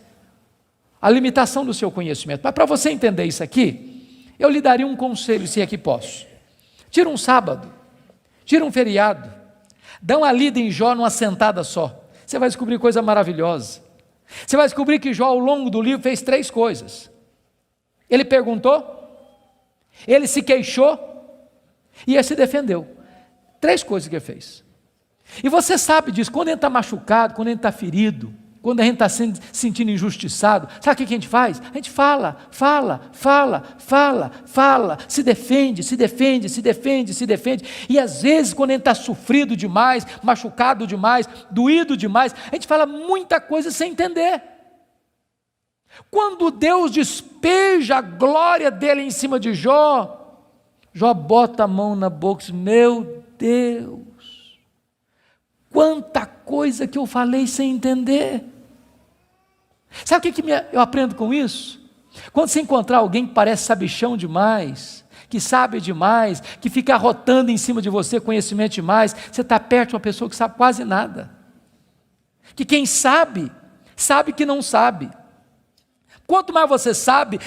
a limitação do seu conhecimento. Mas para você entender isso aqui, eu lhe daria um conselho, se é que posso. Tira um sábado, tira um feriado, dá uma lida em Jó numa sentada só. Você vai descobrir coisa maravilhosa. Você vai descobrir que Jó, ao longo do livro, fez 3 coisas. Ele perguntou, ele se queixou e ele se defendeu. 3 coisas que ele fez. E você sabe disso, quando ele está machucado, quando ele está ferido, quando a gente está se sentindo injustiçado, sabe o que a gente faz? A gente fala, se defende, e às vezes quando a gente está sofrido demais, machucado demais, doído demais, a gente fala muita coisa sem entender. Quando Deus despeja a glória dele em cima de Jó, Jó bota a mão na boca e diz: meu Deus, quanta coisa que eu falei sem entender. Sabe o que eu aprendo com isso? Quando você encontrar alguém que parece sabichão demais, que sabe demais, que fica arrotando em cima de você conhecimento demais. Você está perto de uma pessoa que sabe quase nada. Que quem sabe, sabe que não sabe. Quanto mais você sabe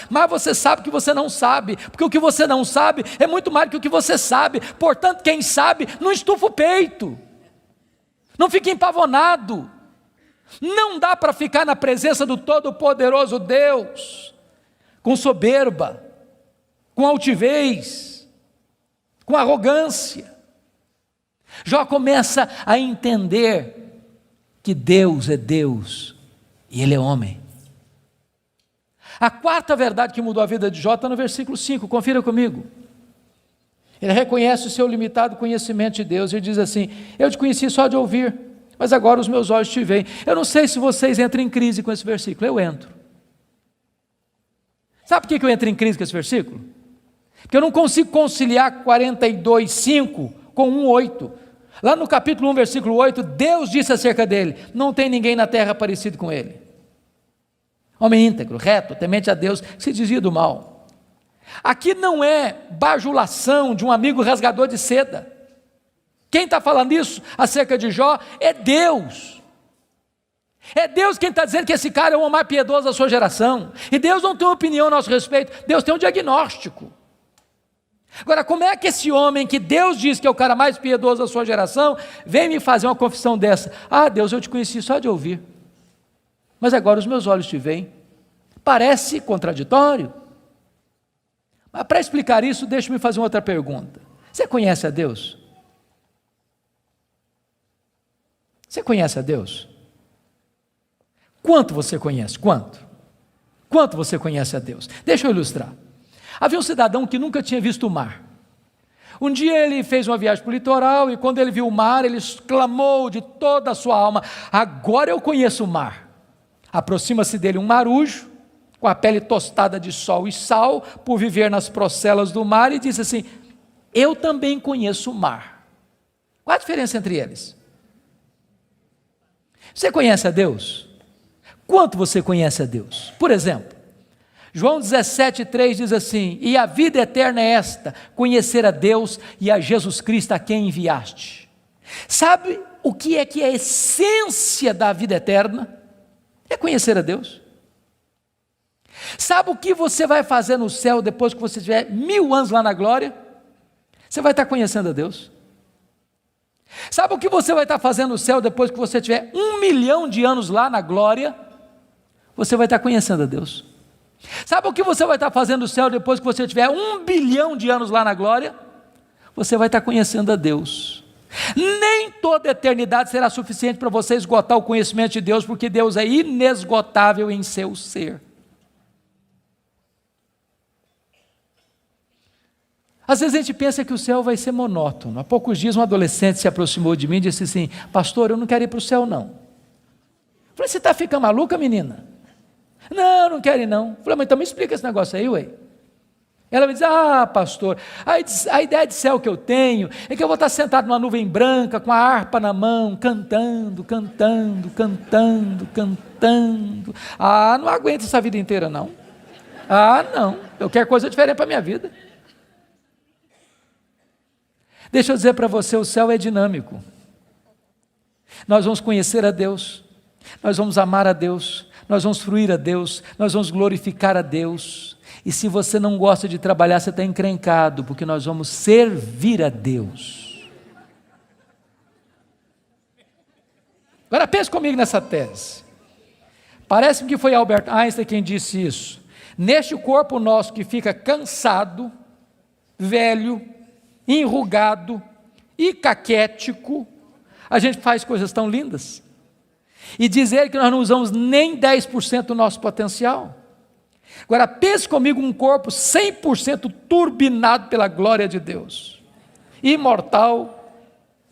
que você não sabe, porque o que você não sabe é muito mais do que o que você sabe. Portanto, quem sabe, não estufa o peito, não fica empavonado. Não dá para ficar na presença do Todo-Poderoso Deus com soberba, com altivez, com arrogância. Jó começa a entender que Deus é Deus e Ele é homem. A quarta verdade que mudou a vida de Jó está no versículo 5, confira comigo. Ele reconhece o seu limitado conhecimento de Deus e diz assim: eu te conheci só de ouvir, mas agora os meus olhos te veem. Eu não sei se vocês entram em crise com esse versículo, eu entro. Sabe por que eu entro em crise com esse versículo? Porque eu não consigo conciliar 42:5 com 1:8. Lá no capítulo 1, versículo 8, Deus disse acerca dele: não tem ninguém na terra parecido com ele. Homem íntegro, reto, temente a Deus, que se desvia do mal. Aqui não é bajulação de um amigo rasgador de seda. Quem está falando isso acerca de Jó é Deus. É Deus quem está dizendo que esse cara é o homem mais piedoso da sua geração. E Deus não tem uma opinião a nosso respeito, Deus tem um diagnóstico. Agora, como é que esse homem que Deus diz que é o cara mais piedoso da sua geração, vem me fazer uma confissão dessa? Ah, Deus, eu te conheci só de ouvir, mas agora os meus olhos te veem. Parece contraditório. Mas para explicar isso, deixa-me fazer uma outra pergunta. Você conhece a Deus? Você conhece a Deus? Quanto você conhece? Quanto? Quanto você conhece a Deus? Deixa eu ilustrar. Havia um cidadão que nunca tinha visto o mar. Um dia ele fez uma viagem para o litoral e quando ele viu o mar, ele exclamou de toda a sua alma: agora eu conheço o mar. Aproxima-se dele um marujo, com a pele tostada de sol e sal, por viver nas procelas do mar, e disse assim: eu também conheço o mar. Qual a diferença entre eles? Você conhece a Deus? Quanto você conhece a Deus? Por exemplo, João 17,3 diz assim: e a vida eterna é esta, conhecer a Deus e a Jesus Cristo a quem enviaste. Sabe o que é a essência da vida eterna? É conhecer a Deus. Sabe o que você vai fazer no céu depois que você tiver 1000 anos lá na glória? Você vai estar conhecendo a Deus. Sabe o que você vai estar fazendo no céu depois que você tiver 1 milhão de anos lá na glória? Você vai estar conhecendo a Deus. Sabe o que você vai estar fazendo no céu depois que você tiver 1 bilhão de anos lá na glória? Você vai estar conhecendo a Deus. Nem toda a eternidade será suficiente para você esgotar o conhecimento de Deus, porque Deus é inesgotável em seu ser. Às vezes a gente pensa que o céu vai ser monótono. Há poucos dias um adolescente se aproximou de mim e disse assim: pastor, eu não quero ir para o céu não. Eu falei: você está ficando maluca, menina? Não, não quero ir não. Eu falei: mas então me explica esse negócio aí, ué. Ela me diz: ah, pastor, a ideia de céu que eu tenho é que eu vou estar sentado numa nuvem branca, com a harpa na mão, cantando. Ah, não aguento essa vida inteira não. Ah, não, eu quero coisa diferente para a minha vida. Deixa eu dizer para você, o céu é dinâmico. Nós vamos conhecer a Deus, nós vamos amar a Deus, nós vamos fruir a Deus, nós vamos glorificar a Deus. E se você não gosta de trabalhar, você está encrencado, porque nós vamos servir a Deus. Agora pense comigo nessa tese. Parece-me que foi Albert Einstein quem disse isso. Neste corpo nosso que fica cansado, velho, enrugado e caquético, a gente faz coisas tão lindas. E dizer que nós não usamos nem 10% do nosso potencial. Agora pense comigo um corpo 100% turbinado pela glória de Deus, imortal,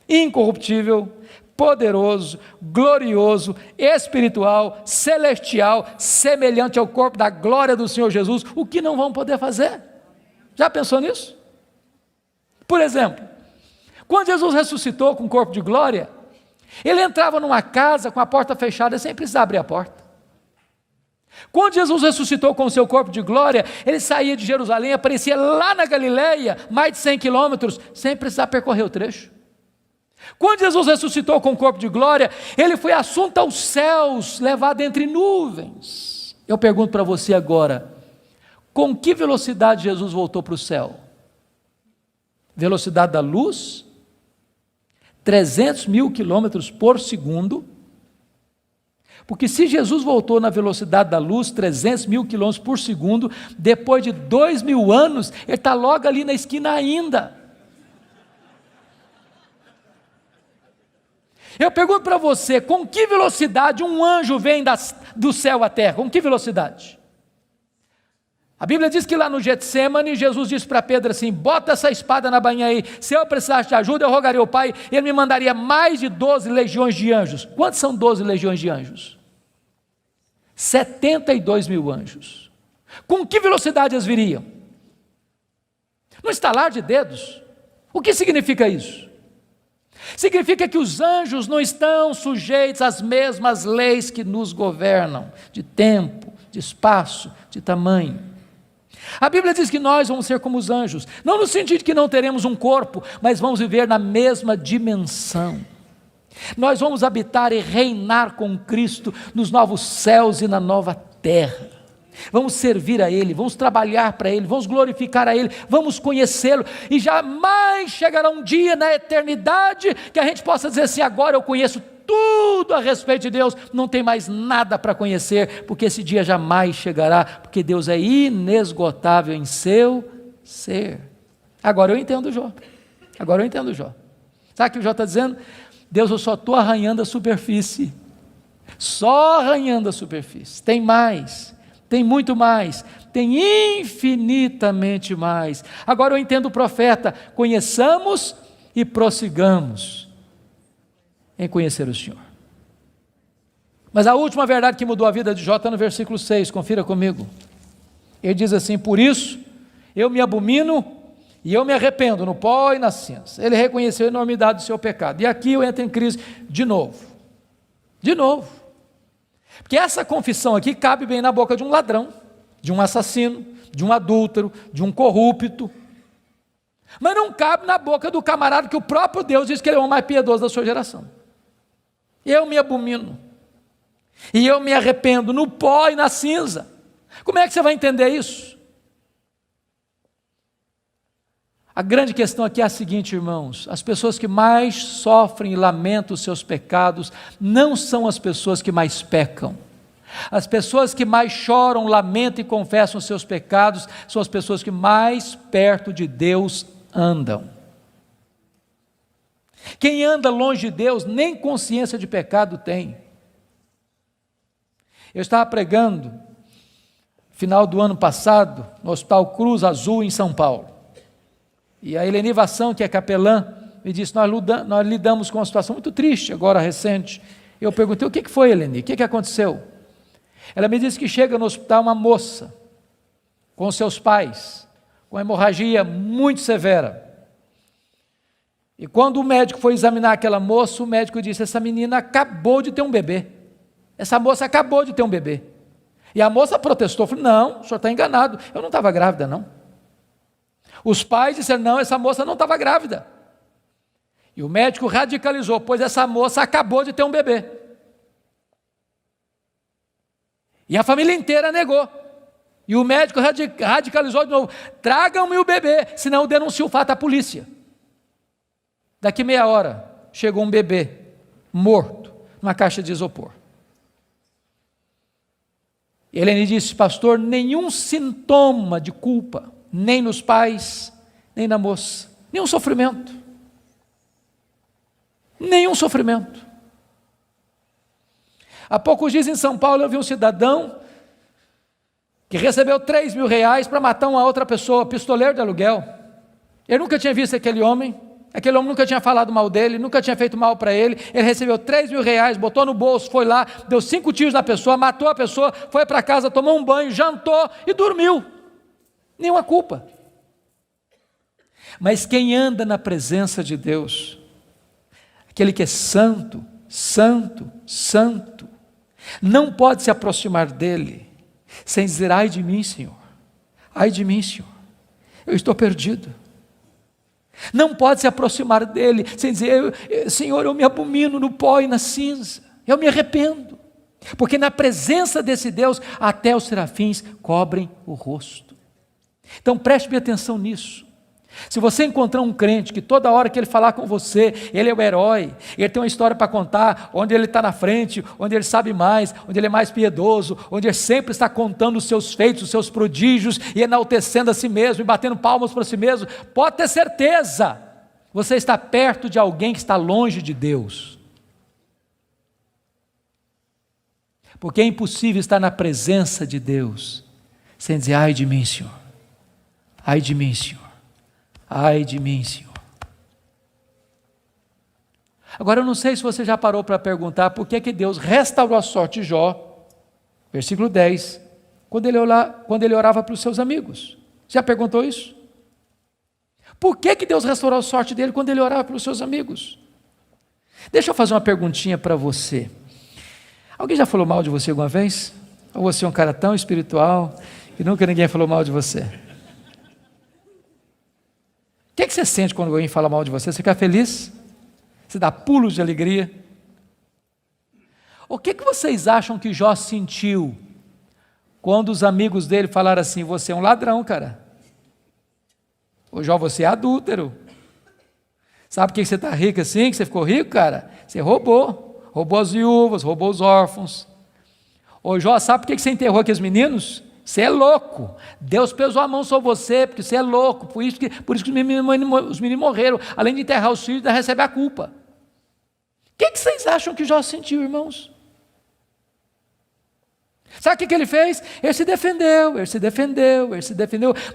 incorruptível, poderoso, glorioso, espiritual, celestial, semelhante ao corpo da glória do Senhor Jesus. O que não vão poder fazer? Já pensou nisso? Por exemplo, quando Jesus ressuscitou com o corpo de glória, ele entrava numa casa com a porta fechada sem precisar abrir a porta. Quando Jesus ressuscitou com o seu corpo de glória, ele saía de Jerusalém, aparecia lá na Galileia, mais de 100 quilômetros, sem precisar percorrer o trecho. Quando Jesus ressuscitou com o corpo de glória, ele foi assunto aos céus, levado entre nuvens. Eu pergunto para você agora, com que velocidade Jesus voltou para o céu? Velocidade da luz? 300 mil quilômetros por segundo? Porque se Jesus voltou na velocidade da luz, 300 mil quilômetros por segundo, depois de 2000 anos, ele está logo ali na esquina ainda. Eu pergunto para você, com que velocidade um anjo vem do céu à terra? Com que velocidade? A Bíblia diz que lá no Getsemane, Jesus disse para Pedro assim, bota essa espada na bainha aí, se eu precisasse de ajuda, eu rogaria ao Pai, ele me mandaria mais de 12 legiões de anjos. Quantos são 12 legiões de anjos? 72 mil anjos. Com que velocidade eles viriam? No estalar de dedos. O que significa isso? Significa que os anjos não estão sujeitos às mesmas leis que nos governam, de tempo, de espaço, de tamanho. A Bíblia diz que nós vamos ser como os anjos, não no sentido de que não teremos um corpo, mas vamos viver na mesma dimensão. Nós vamos habitar e reinar com Cristo nos novos céus e na nova terra. Vamos servir a Ele, vamos trabalhar para Ele, vamos glorificar a Ele, vamos conhecê-lo, e jamais chegará um dia na eternidade que a gente possa dizer assim, agora eu conheço tudo a respeito de Deus, não tem mais nada para conhecer, porque esse dia jamais chegará, porque Deus é inesgotável em seu ser. Agora eu entendo Jó, sabe o que o Jó está dizendo? Deus, eu só estou arranhando a superfície, só arranhando a superfície, tem mais, tem muito mais, tem infinitamente mais. Agora eu entendo o profeta, conheçamos e prossigamos em conhecer o Senhor. Mas a última verdade que mudou a vida de Jó está no versículo 6, confira comigo. Ele diz assim, por isso eu me abomino e eu me arrependo no pó e na cinza. Ele reconheceu a enormidade do seu pecado. E aqui eu entro em crise de novo. Porque essa confissão aqui cabe bem na boca de um ladrão, de um assassino, de um adúltero, de um corrupto. Mas não cabe na boca do camarada que o próprio Deus diz que ele é o mais piedoso da sua geração. Eu me abomino. E eu me arrependo no pó e na cinza. Como é que você vai entender isso? A grande questão aqui é a seguinte, irmãos, as pessoas que mais sofrem e lamentam os seus pecados não são as pessoas que mais pecam. As pessoas que mais choram, lamentam e confessam os seus pecados são as pessoas que mais perto de Deus andam. Quem anda longe de Deus nem consciência de pecado tem. Eu estava pregando final do ano passado no Hospital Cruz Azul em São Paulo. E a Eleni Vassão, que é capelã, me disse, nós lidamos com uma situação muito triste, agora recente. Eu perguntei, o que foi, Eleni? O que aconteceu? Ela me disse que chega no hospital uma moça, com seus pais, com hemorragia muito severa. E quando o médico foi examinar aquela moça, o médico disse, essa menina acabou de ter um bebê. Essa moça acabou de ter um bebê. E a moça protestou, falou, não, o senhor está enganado, eu não estava grávida não. Os pais disseram, não, essa moça não estava grávida. E o médico radicalizou, pois essa moça acabou de ter um bebê. E a família inteira negou. E o médico radicalizou de novo, tragam-me o bebê, senão eu denuncio o fato à polícia. Daqui meia hora, chegou um bebê, morto, numa caixa de isopor. E Helene disse, pastor, nenhum sintoma de culpa, nem nos pais, nem na moça, nenhum sofrimento. Há poucos dias em São Paulo eu vi um cidadão que recebeu 3 mil reais para matar uma outra pessoa, pistoleiro de aluguel. Ele nunca tinha visto aquele homem nunca tinha falado mal dele, nunca tinha feito mal para ele. Ele recebeu 3 mil reais, botou no bolso, foi lá, deu 5 tiros na pessoa, matou a pessoa, foi para casa, tomou um banho, jantou e dormiu. Nenhuma culpa. Mas quem anda na presença de Deus, aquele que é santo, santo, santo, não pode se aproximar dele, sem dizer: ai de mim, Senhor, ai de mim, Senhor, eu estou perdido. Não pode se aproximar dele sem dizer: Senhor, eu me abomino no pó e na cinza, eu me arrependo, porque na presença desse Deus até os serafins cobrem o rosto. Então preste bem atenção nisso. Se você encontrar um crente que toda hora que ele falar com você, ele é o herói, ele tem uma história para contar, onde ele está na frente, onde ele sabe mais, onde ele é mais piedoso, onde ele sempre está contando os seus feitos, os seus prodígios, e enaltecendo a si mesmo, e batendo palmas para si mesmo, pode ter certeza, você está perto de alguém que está longe de Deus. Porque é impossível estar na presença de Deus sem dizer: ai de mim, Senhor, ai de mim, Senhor, ai de mim, Senhor. Agora, eu não sei se você já parou para perguntar por que Deus restaurou a sorte de Jó, versículo 10, quando ele orava para os seus amigos. Já perguntou isso? Por que Deus restaurou a sorte dele quando ele orava para os seus amigos? Deixa eu fazer uma perguntinha para você. Alguém já falou mal de você alguma vez? Ou você é um cara tão espiritual que nunca ninguém falou mal de você? O que você sente quando alguém fala mal de você? Você fica feliz? Você dá pulos de alegria? O que vocês acham que Jó sentiu quando os amigos dele falaram assim: você é um ladrão, cara? Ô Jó, você é adúltero. Sabe por que você está rico assim, que você ficou rico, cara? Você roubou as viúvas, roubou os órfãos. Ô Jó, sabe por que você enterrou aqueles meninos? Você é louco, Deus pesou a mão sobre você, porque você é louco, por isso que os meninos morreram, além de enterrar os filhos, ainda recebe a culpa. O que vocês acham que Jó sentiu, irmãos? Sabe o que ele fez? Ele se defendeu,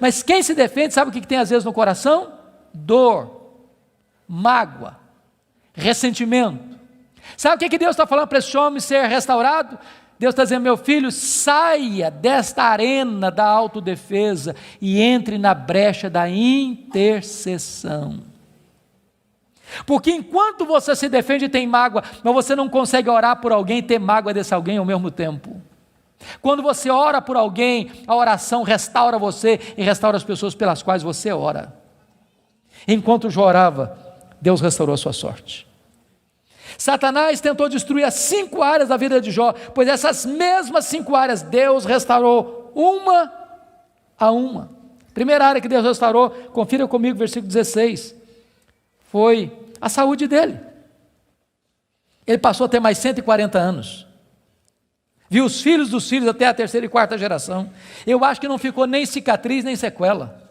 mas quem se defende, sabe o que tem às vezes no coração? Dor, mágoa, ressentimento. Sabe o que Deus está falando para esse homem ser restaurado? Deus está dizendo: meu filho, saia desta arena da autodefesa e entre na brecha da intercessão. Porque enquanto você se defende e tem mágoa, mas você não consegue orar por alguém e ter mágoa desse alguém ao mesmo tempo. Quando você ora por alguém, a oração restaura você e restaura as pessoas pelas quais você ora. Enquanto Jó orava, Deus restaurou a sua sorte. Satanás tentou destruir as 5 áreas da vida de Jó, pois essas mesmas 5 áreas Deus restaurou uma a uma. Primeira área que Deus restaurou, confira comigo, versículo 16, foi a saúde dele. Ele passou a ter mais 140 anos. Viu os filhos dos filhos até a 3ª e 4ª geração. Eu acho que não ficou nem cicatriz, nem sequela.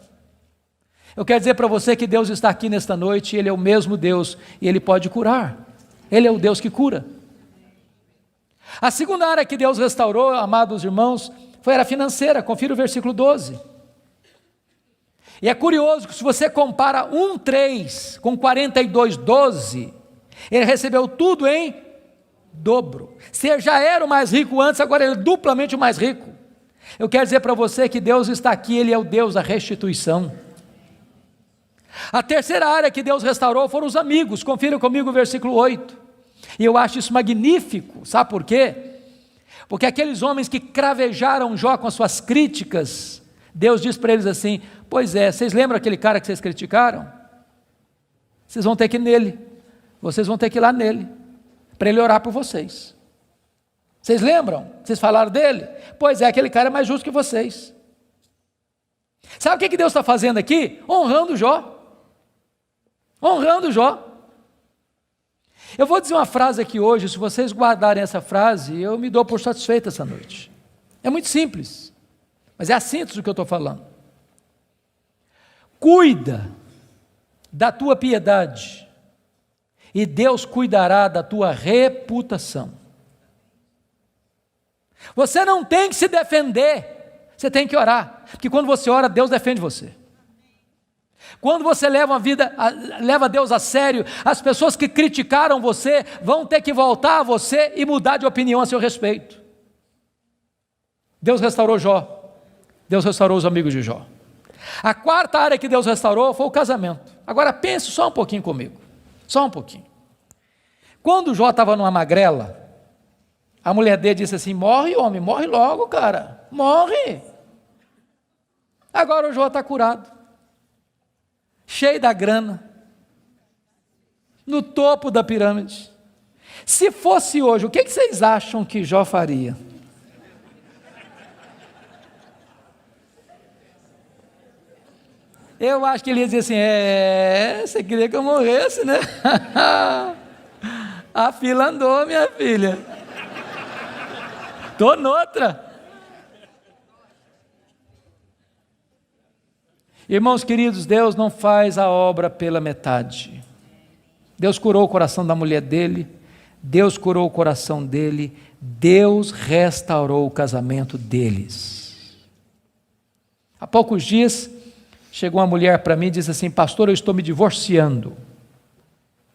Eu quero dizer para você que Deus está aqui nesta noite, Ele é o mesmo Deus, e Ele pode curar. Ele é o Deus que cura. A segunda área que Deus restaurou, amados irmãos, foi a financeira. Confira o versículo 12. E é curioso que se você compara 1:3 com 42:12, ele recebeu tudo em dobro. Se já era o mais rico antes, agora ele é duplamente o mais rico. Eu quero dizer para você que Deus está aqui, Ele é o Deus da restituição. A terceira área que Deus restaurou foram os amigos. Confira comigo o versículo 8. E eu acho isso magnífico. Sabe por quê? Porque aqueles homens que cravejaram Jó com as suas críticas, Deus diz para eles assim: pois é, vocês lembram aquele cara que vocês criticaram? Vocês vão ter que ir nele. Vocês vão ter que ir lá nele, para ele orar por vocês. Vocês lembram? Vocês falaram dele? Pois é, aquele cara é mais justo que vocês. Sabe o que Deus está fazendo aqui? Honrando Jó. Honrando Jó. Eu vou dizer uma frase aqui hoje, se vocês guardarem essa frase, eu me dou por satisfeito essa noite. É muito simples, mas é a síntese do que eu estou falando. Cuida da tua piedade, e Deus cuidará da tua reputação. Você não tem que se defender, você tem que orar, porque quando você ora, Deus defende você. Quando você leva Deus a sério, as pessoas que criticaram você vão ter que voltar a você e mudar de opinião a seu respeito. Deus restaurou Jó, Deus restaurou os amigos de Jó. A quarta área que Deus restaurou foi o casamento. Agora pense só um pouquinho comigo, só um pouquinho. Quando Jó estava numa magrela, A mulher dele disse assim: morre, homem, morre logo, cara, morre. Agora o Jó está curado, cheio da grana, no topo da pirâmide. Se fosse hoje, o que vocês acham que Jó faria? Eu acho que ele ia dizer assim: você queria que eu morresse, né? A fila andou, minha filha. Estou noutra. Irmãos queridos, Deus não faz a obra pela metade. Deus curou o coração da mulher dele, Deus curou o coração dele, Deus restaurou o casamento deles. Há poucos dias, chegou uma mulher para mim e disse assim: pastor, eu estou me divorciando.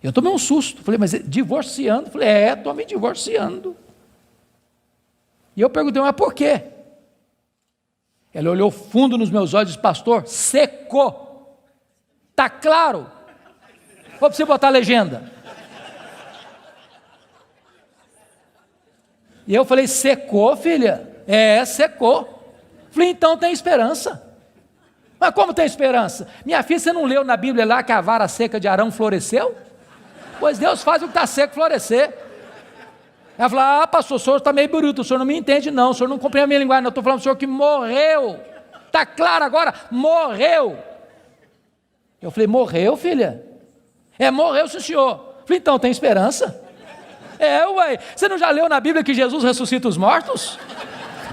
Eu tomei um susto, falei: mas divorciando? Falei: estou me divorciando. E eu perguntei: mas por quê? Ela olhou fundo nos meus olhos e disse: pastor, secou. Está claro? Vou para você botar a legenda. E eu falei: secou, filha? Secou. Falei: então tem esperança. Mas como tem esperança? Minha filha, você não leu na Bíblia lá que a vara seca de Arão floresceu? Pois Deus faz o que está seco florescer. Ela falou: pastor, o senhor está meio bruto, o senhor não me entende não, o senhor não compreende a minha linguagem, não, estou falando do senhor que morreu. Está claro agora? Morreu. Eu falei: morreu, filha? Morreu, sim, senhor. Falei: então tem esperança. Ué, você não já leu na Bíblia que Jesus ressuscita os mortos?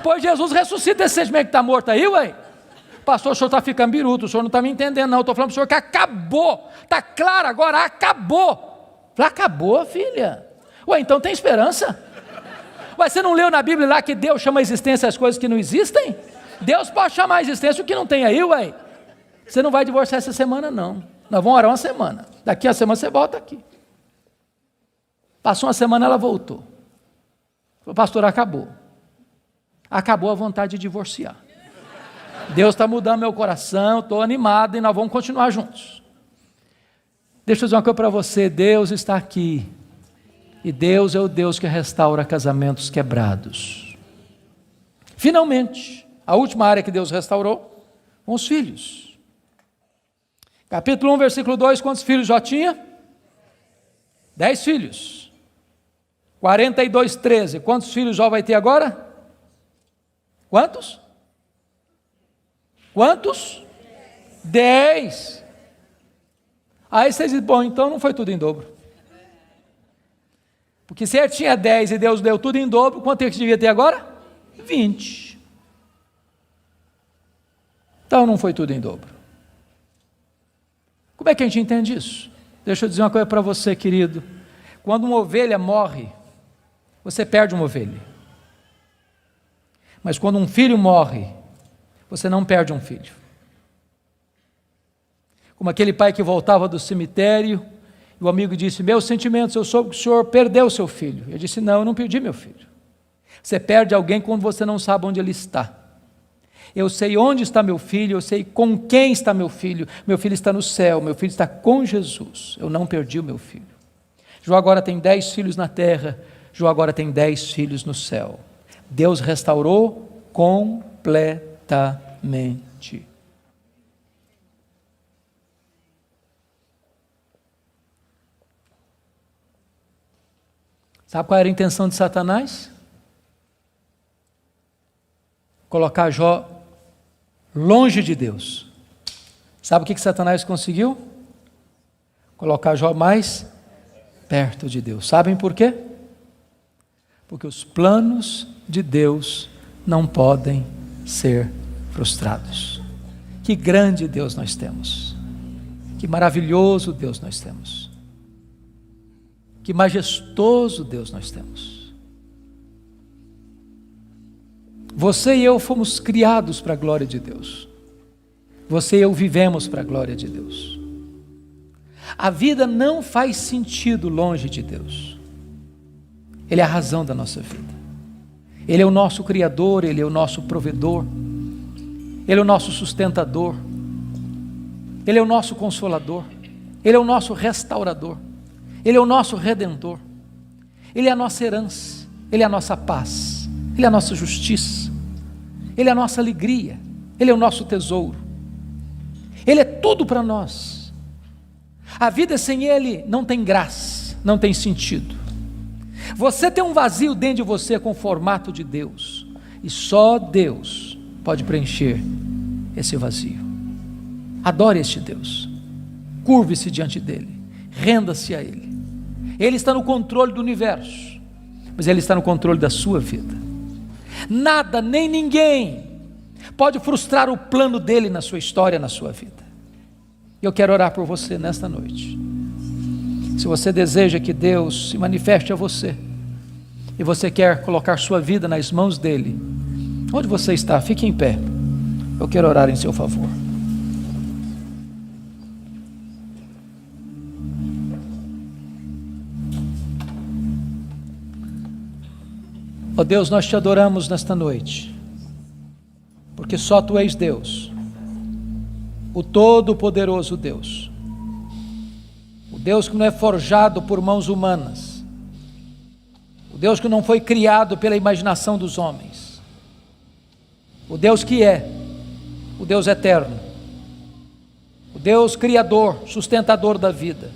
Pois Jesus ressuscita esse sentimento que está morto aí, ué. Pastor, o senhor está ficando biruto, o senhor não está me entendendo não, eu estou falando para o senhor que acabou. Está claro agora? Acabou. Falei: acabou, filha? Ué, então tem esperança. Ué, você não leu na Bíblia lá que Deus chama a existência as coisas que não existem? Deus pode chamar a existência o que não tem aí, ué. Você não vai divorciar essa semana não. Nós vamos orar uma semana. Daqui a semana você volta aqui. Passou uma semana, ela voltou. Falou: pastor, acabou. Acabou a vontade de divorciar. Deus está mudando meu coração, estou animado e nós vamos continuar juntos. Deixa eu dizer uma coisa para você: Deus está aqui. E Deus é o Deus que restaura casamentos quebrados. Finalmente, a última área que Deus restaurou, com os filhos. Capítulo 1, versículo 2, quantos filhos Jó tinha? 10 filhos. 42, 13, quantos filhos Jó vai ter agora? Quantos? Quantos? 10. Aí vocês dizem: bom, então não foi tudo em dobro. Porque se ele tinha 10 e Deus deu tudo em dobro, quanto é que devia ter agora? 20. Então não foi tudo em dobro. Como é que a gente entende isso? Deixa eu dizer uma coisa para você, querido. Quando uma ovelha morre, você perde uma ovelha. Mas quando um filho morre, você não perde um filho. Como aquele pai que voltava do cemitério, e o amigo disse: meus sentimentos, eu soube que o senhor perdeu o seu filho. Eu disse: não, eu não perdi meu filho. Você perde alguém quando você não sabe onde ele está. Eu sei onde está meu filho, eu sei com quem está meu filho está no céu, meu filho está com Jesus, eu não perdi o meu filho. Jó agora tem 10 filhos na terra, Jó agora tem 10 filhos no céu. Deus restaurou completamente. Sabe qual era a intenção de Satanás? Colocar Jó longe de Deus. Sabe o que Satanás conseguiu? Colocar Jó mais perto de Deus. Sabem por quê? Porque os planos de Deus não podem ser frustrados. Que grande Deus nós temos. Que maravilhoso Deus nós temos. Que majestoso Deus nós temos. Você e eu fomos criados para a glória de Deus. Você e eu vivemos para a glória de Deus. A vida não faz sentido longe de Deus. Ele é a razão da nossa vida. Ele é o nosso Criador, Ele é o nosso provedor, Ele é o nosso sustentador, Ele é o nosso consolador, Ele é o nosso restaurador, Ele é o nosso redentor, Ele é a nossa herança, Ele é a nossa paz, Ele é a nossa justiça, Ele é a nossa alegria, Ele é o nosso tesouro, Ele é tudo para nós. A vida sem Ele não tem graça, não tem sentido. Você tem um vazio dentro de você com o formato de Deus, e só Deus pode preencher esse vazio. Adore este Deus, curve-se diante dEle, renda-se a Ele. Ele está no controle do universo, mas Ele está no controle da sua vida. Nada, nem ninguém pode frustrar o plano dEle na sua história, na sua vida. Eu quero orar por você nesta noite. Se você deseja que Deus se manifeste a você, e você quer colocar sua vida nas mãos dEle, onde você está, fique em pé. Eu quero orar em seu favor. Ó Deus, nós te adoramos nesta noite, porque só Tu és Deus, o Todo-Poderoso Deus, o Deus que não é forjado por mãos humanas, o Deus que não foi criado pela imaginação dos homens, o Deus que é, o Deus eterno, o Deus criador, sustentador da vida,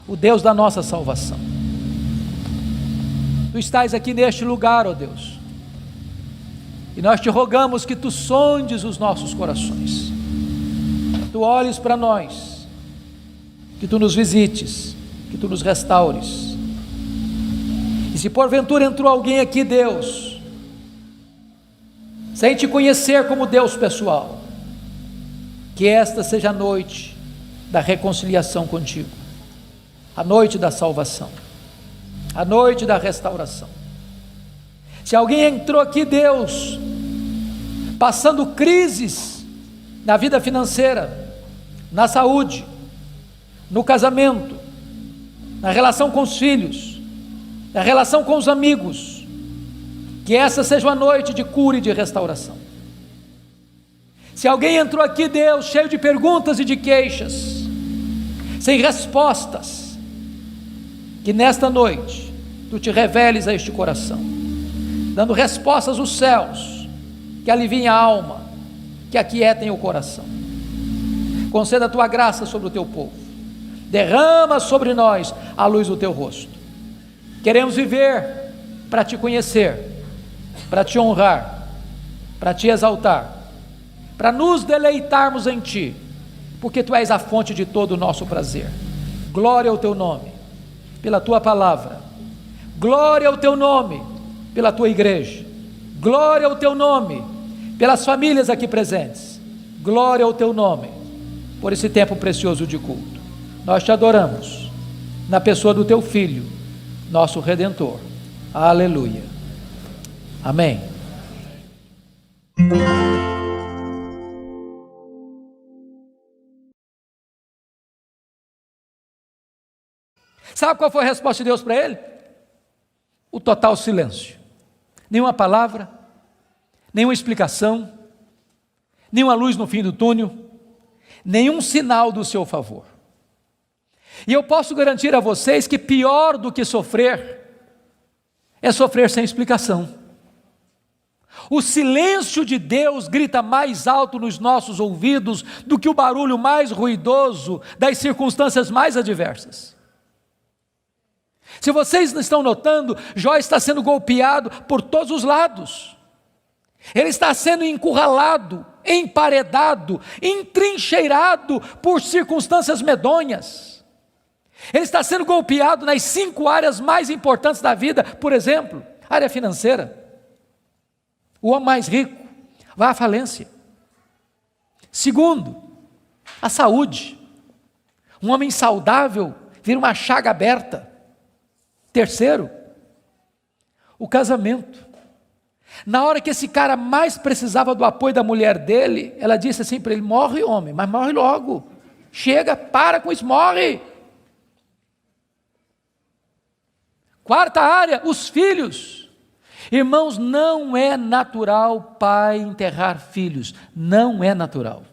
o Deus da nossa salvação. Tu estás aqui neste lugar, ó Deus, e nós te rogamos que Tu sondes os nossos corações, Tu olhes para nós, que Tu nos visites, que Tu nos restaures. E se porventura entrou alguém aqui, Deus, sem Te conhecer como Deus pessoal, que esta seja a noite da reconciliação contigo, a noite da salvação, a noite da restauração. Se alguém entrou aqui, Deus, passando crises na vida financeira, na saúde, no casamento, na relação com os filhos, na relação com os amigos, que essa seja uma noite de cura e de restauração. Se alguém entrou aqui, Deus, cheio de perguntas e de queixas, sem respostas, que nesta noite Tu te reveles a este coração, dando respostas aos céus, que aliviem a alma, que aquietem o coração. Conceda a Tua graça sobre o Teu povo, derrama sobre nós a luz do Teu rosto. Queremos viver para Te conhecer, para Te honrar, para Te exaltar, para nos deleitarmos em Ti, porque Tu és a fonte de todo o nosso prazer. Glória ao Teu nome, pela Tua palavra, glória ao Teu nome, pela Tua igreja, glória ao Teu nome, pelas famílias aqui presentes, glória ao Teu nome, por esse tempo precioso de culto. Nós Te adoramos, na pessoa do Teu Filho, nosso Redentor. Aleluia. Amém. Sabe qual foi a resposta de Deus para ele? O total silêncio. Nenhuma palavra, nenhuma explicação, nenhuma luz no fim do túnel, nenhum sinal do seu favor. E eu posso garantir a vocês que pior do que sofrer é sofrer sem explicação. O silêncio de Deus grita mais alto nos nossos ouvidos do que o barulho mais ruidoso das circunstâncias mais adversas. Se vocês não estão notando, Jó está sendo golpeado por todos os lados. Ele está sendo encurralado, emparedado, entrincheirado por circunstâncias medonhas. Ele está sendo golpeado nas 5 áreas mais importantes da vida. Por exemplo, área financeira. O homem mais rico vai à falência. Segundo, a saúde. Um homem saudável vira uma chaga aberta. Terceiro, o casamento. Na hora que esse cara mais precisava do apoio da mulher dele, ela disse assim para ele: morre, homem, mas morre logo. Chega, para com isso, morre. Quarta área, os filhos. Irmãos, não é natural pai enterrar filhos. Não é natural.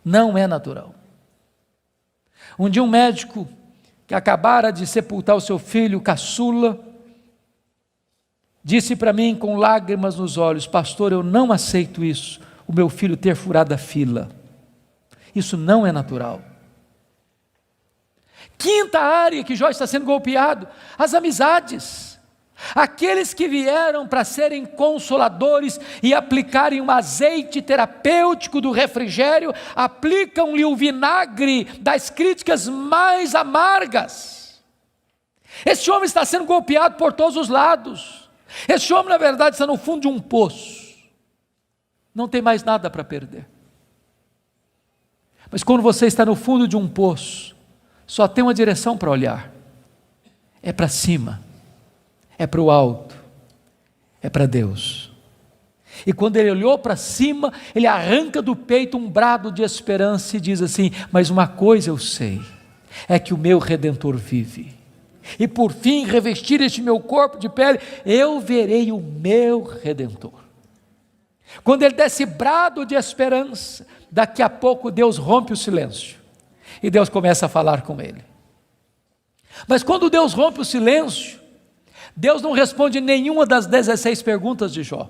Não é natural. Um dia um médico que acabara de sepultar o seu filho caçula, disse para mim com lágrimas nos olhos: pastor, eu não aceito isso, o meu filho ter furado a fila. Isso não é natural. Quinta área que Jó está sendo golpeado: as amizades. Aqueles que vieram para serem consoladores e aplicarem um azeite terapêutico do refrigério, aplicam-lhe o vinagre das críticas mais amargas. Esse homem está sendo golpeado por todos os lados. Esse homem, na verdade, está no fundo de um poço. Não tem mais nada para perder. Mas quando você está no fundo de um poço, só tem uma direção para olhar: é para cima, é para o alto, é para Deus. E quando ele olhou para cima, ele arranca do peito um brado de esperança e diz assim: mas uma coisa eu sei, é que o meu Redentor vive, e por fim revestir este meu corpo de pele, eu verei o meu Redentor. Quando ele dá esse brado de esperança, daqui a pouco Deus rompe o silêncio, e Deus começa a falar com ele. Mas quando Deus rompe o silêncio, Deus não responde nenhuma das 16 perguntas de Jó.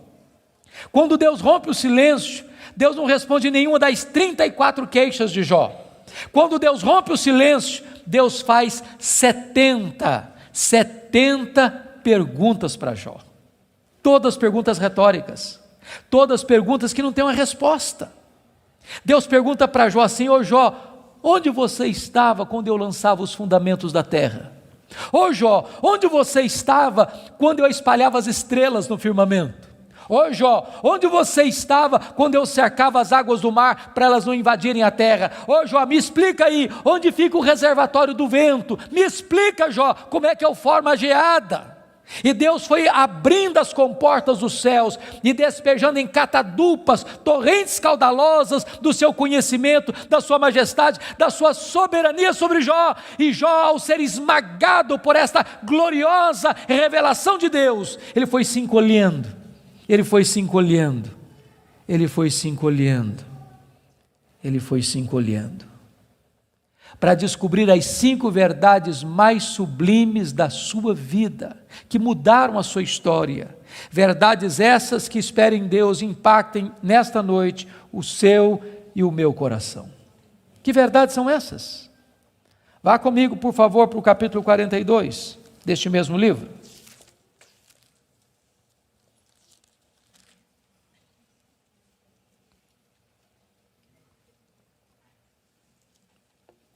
Quando Deus rompe o silêncio, Deus não responde nenhuma das 34 queixas de Jó. Quando Deus rompe o silêncio, Deus faz 70 perguntas para Jó. Todas perguntas retóricas, todas perguntas que não têm uma resposta. Deus pergunta para Jó assim: ô Jó, onde você estava quando eu lançava os fundamentos da terra? Ô Jó, onde você estava quando eu espalhava as estrelas no firmamento? Ô Jó, onde você estava quando eu cercava as águas do mar para elas não invadirem a terra? Ô Jó, me explica aí, onde fica o reservatório do vento? Me explica, Jó, como é que eu formo a geada? E Deus foi abrindo as comportas dos céus e despejando em catadupas, torrentes caudalosas do seu conhecimento, da sua majestade, da sua soberania sobre Jó. E Jó, ao ser esmagado por esta gloriosa revelação de Deus, ele foi se encolhendo, ele foi se encolhendo, ele foi se encolhendo, ele foi se encolhendo, para descobrir as 5 verdades mais sublimes da sua vida, que mudaram a sua história. Verdades essas que, espero em Deus, impactem nesta noite o seu e o meu coração. Que verdades são essas? Vá comigo, por favor, para o capítulo 42 deste mesmo livro.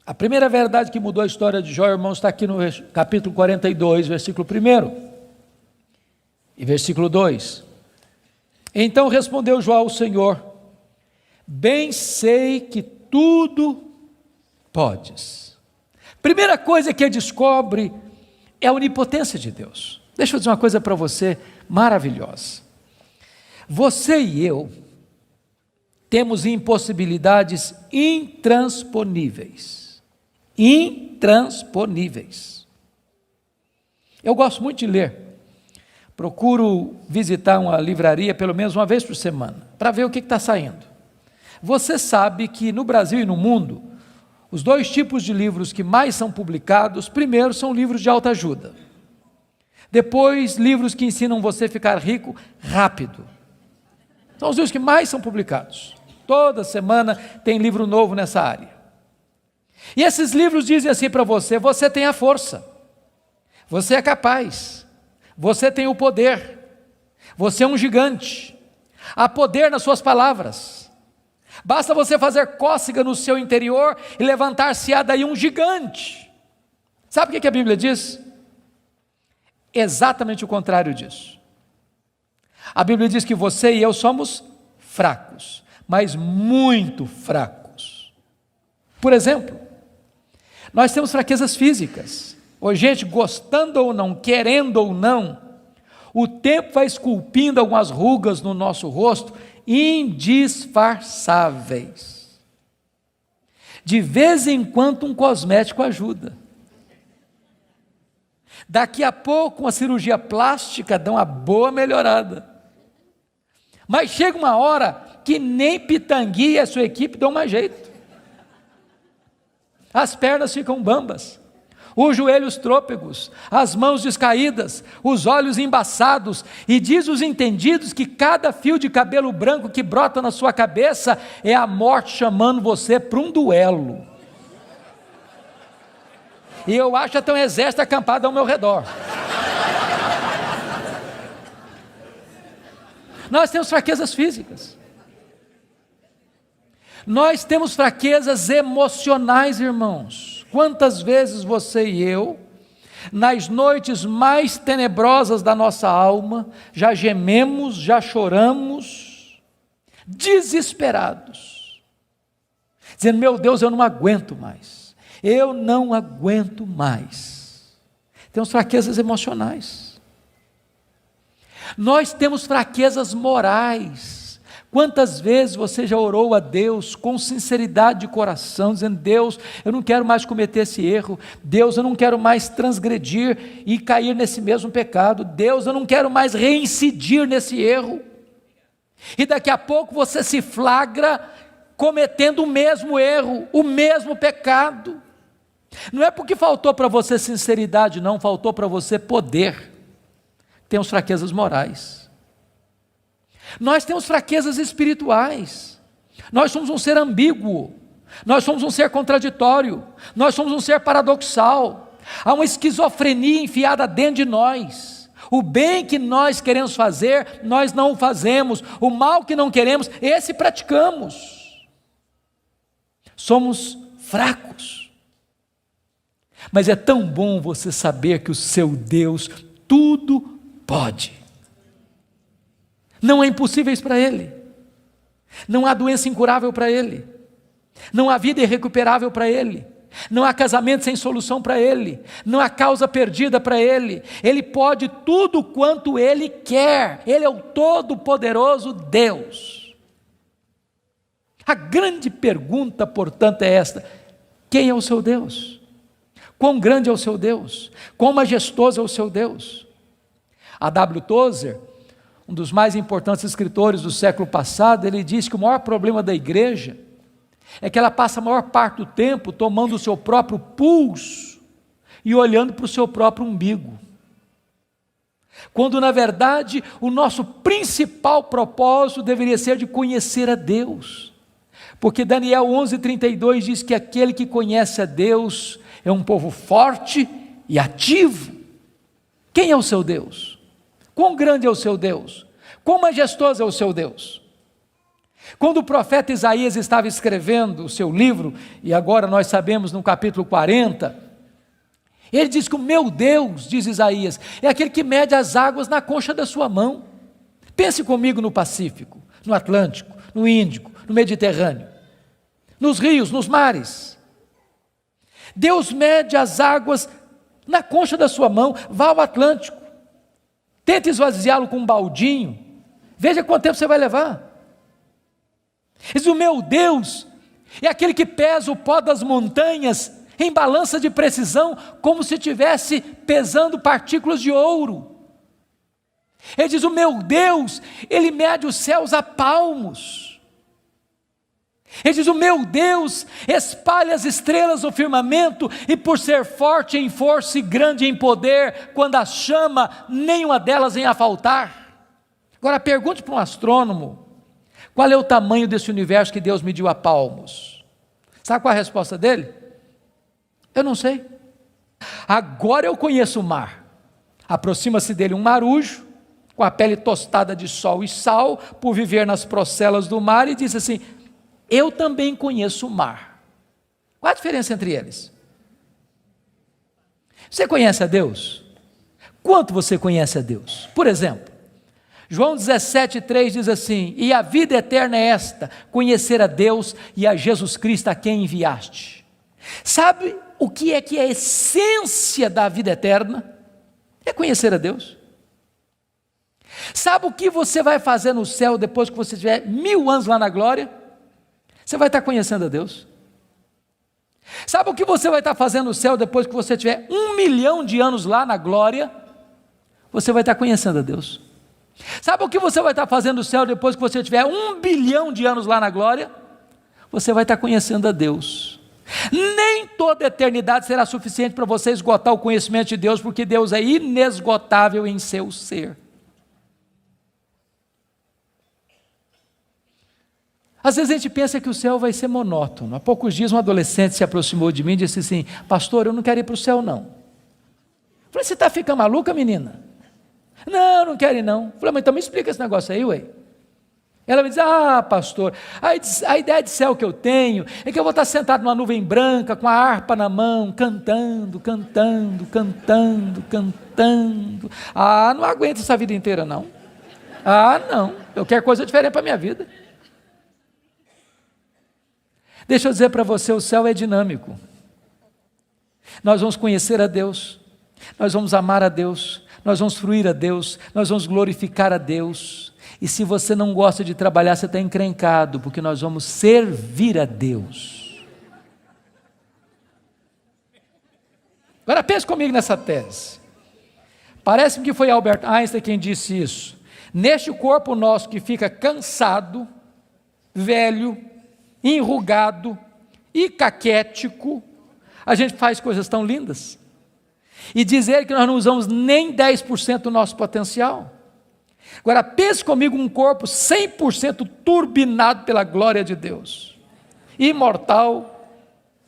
A primeira verdade que mudou a história de Jó, irmãos, está aqui no capítulo 42, versículo 1 e versículo 2. Então respondeu Jó ao Senhor: bem sei que tudo podes. Primeira coisa que ele descobre é a onipotência de Deus. Deixa eu dizer uma coisa para você maravilhosa. Você e eu temos impossibilidades intransponíveis. Intransponíveis. Eu gosto muito de ler. Procuro visitar uma livraria pelo menos uma vez por semana, para ver o que está saindo. Você sabe que no Brasil e no mundo, os 2 tipos de livros que mais são publicados, primeiro são livros de autoajuda. Depois, livros que ensinam você a ficar rico rápido. São os livros que mais são publicados. Toda semana tem livro novo nessa área. E esses livros dizem assim para você: você tem a força, você é capaz, você tem o poder, você é um gigante, há poder nas suas palavras, basta você fazer cócega no seu interior e levantar-se-á daí um gigante. Sabe o que a Bíblia diz? Exatamente o contrário disso. A Bíblia diz que você e eu somos fracos, mas muito fracos. Por exemplo, nós temos fraquezas físicas. Hoje, gente, gostando ou não, querendo ou não, o tempo vai esculpindo algumas rugas no nosso rosto, indisfarçáveis. De vez em quando um cosmético ajuda. Daqui a pouco uma cirurgia plástica dá uma boa melhorada. Mas chega uma hora que nem Pitangui e a sua equipe dão mais jeito. As pernas ficam bambas, os joelhos trôpegos, as mãos descaídas, os olhos embaçados, e diz os entendidos que cada fio de cabelo branco que brota na sua cabeça é a morte chamando você para um duelo. E eu acho até um exército acampado ao meu redor. Nós temos fraquezas físicas. Nós temos fraquezas emocionais, irmãos. Quantas vezes você e eu, nas noites mais tenebrosas da nossa alma, já gememos, já choramos, desesperados, dizendo: meu Deus, eu não aguento mais, eu não aguento mais. Temos fraquezas emocionais. Nós temos fraquezas morais. Quantas vezes você já orou a Deus com sinceridade de coração, dizendo: Deus, eu não quero mais cometer esse erro, Deus, eu não quero mais transgredir e cair nesse mesmo pecado, Deus, eu não quero mais reincidir nesse erro, e daqui a pouco você se flagra cometendo o mesmo erro, o mesmo pecado. Não é porque faltou para você sinceridade, não, faltou para você poder. Temos fraquezas morais. Nós temos fraquezas espirituais. Nós somos um ser ambíguo, nós somos um ser contraditório, nós somos um ser paradoxal. Há uma esquizofrenia enfiada dentro de nós. O bem que nós queremos fazer, nós não o fazemos. O mal que não queremos, esse praticamos. Somos fracos. Mas é tão bom você saber que o seu Deus tudo pode. Não há impossíveis para Ele, não há doença incurável para Ele, não há vida irrecuperável para Ele, não há casamento sem solução para Ele, não há causa perdida para Ele. Ele pode tudo quanto Ele quer, Ele é o todo-poderoso Deus. A grande pergunta, portanto, é esta: quem é o seu Deus? Quão grande é o seu Deus? Quão majestoso é o seu Deus? A W. Tozer, um dos mais importantes escritores do século passado, ele diz que o maior problema da igreja é que ela passa a maior parte do tempo tomando o seu próprio pulso e olhando para o seu próprio umbigo, quando na verdade o nosso principal propósito deveria ser de conhecer a Deus, porque Daniel 11:32 diz que aquele que conhece a Deus é um povo forte e ativo. Quem é o seu Deus? Quão grande é o seu Deus? Quão majestoso é o seu Deus? Quando o profeta Isaías estava escrevendo o seu livro, e agora nós sabemos no capítulo 40, ele diz que o meu Deus, diz Isaías, é aquele que mede as águas na concha da sua mão. Pense comigo no Pacífico, no Atlântico, no Índico, no Mediterrâneo, nos rios, nos mares. Deus mede as águas na concha da sua mão. Vá ao Atlântico, tente esvaziá-lo com um baldinho, veja quanto tempo você vai levar. Diz: o meu Deus é aquele que pesa o pó das montanhas em balança de precisão, como se estivesse pesando partículas de ouro. Ele diz: o meu Deus, Ele mede os céus a palmos. Ele diz: o meu Deus espalha as estrelas no firmamento, e por ser forte em força e grande em poder, quando as chama, nenhuma delas vem a faltar. Agora pergunte para um astrônomo: qual é o tamanho desse universo que Deus mediu a palmos? Sabe qual é a resposta dele? Eu não sei. Agora eu conheço o mar. Aproxima-se dele um marujo, com a pele tostada de sol e sal, por viver nas procelas do mar, e diz assim: eu também conheço o mar. Qual a diferença entre eles? Você conhece a Deus? Quanto você conhece a Deus? Por exemplo, João 17,3 diz assim: e a vida eterna é esta, conhecer a Deus e a Jesus Cristo a quem enviaste. Sabe o que é a essência da vida eterna? É conhecer a Deus. Sabe o que você vai fazer no céu depois que você tiver 1000 anos lá na glória? Você vai estar conhecendo a Deus. Sabe o que você vai estar fazendo no céu depois que você tiver 1 milhão de anos lá na glória? Você vai estar conhecendo a Deus. Sabe o que você vai estar fazendo no céu depois que você tiver 1 bilhão de anos lá na glória? Você vai estar conhecendo a Deus. Nem toda a eternidade será suficiente para você esgotar o conhecimento de Deus, porque Deus é inesgotável em seu ser. Às vezes a gente pensa que o céu vai ser monótono. Há poucos dias um adolescente se aproximou de mim e disse assim: pastor, eu não quero ir para o céu não. Eu falei: você está ficando maluca, menina? Não quero ir não. Eu falei: mas então me explica esse negócio aí, ué. Ela me diz: pastor, a ideia de céu que eu tenho é que eu vou estar sentado numa nuvem branca, com a harpa na mão, cantando. Não aguento essa vida inteira não. Não, eu quero coisa diferente para a minha vida. Deixa eu dizer para você, o céu é dinâmico. Nós vamos conhecer a Deus, nós vamos amar a Deus, nós vamos fruir a Deus, nós vamos glorificar a Deus. E se você não gosta de trabalhar, você está encrencado, porque nós vamos servir a Deus. Agora pense comigo nessa tese. Parece-me que foi Albert Einstein quem disse isso. Neste corpo nosso que fica cansado, velho, enrugado e caquético, a gente faz coisas tão lindas. E dizer que nós não usamos nem 10% do nosso potencial. Agora pense comigo um corpo 100% turbinado pela glória de Deus, imortal,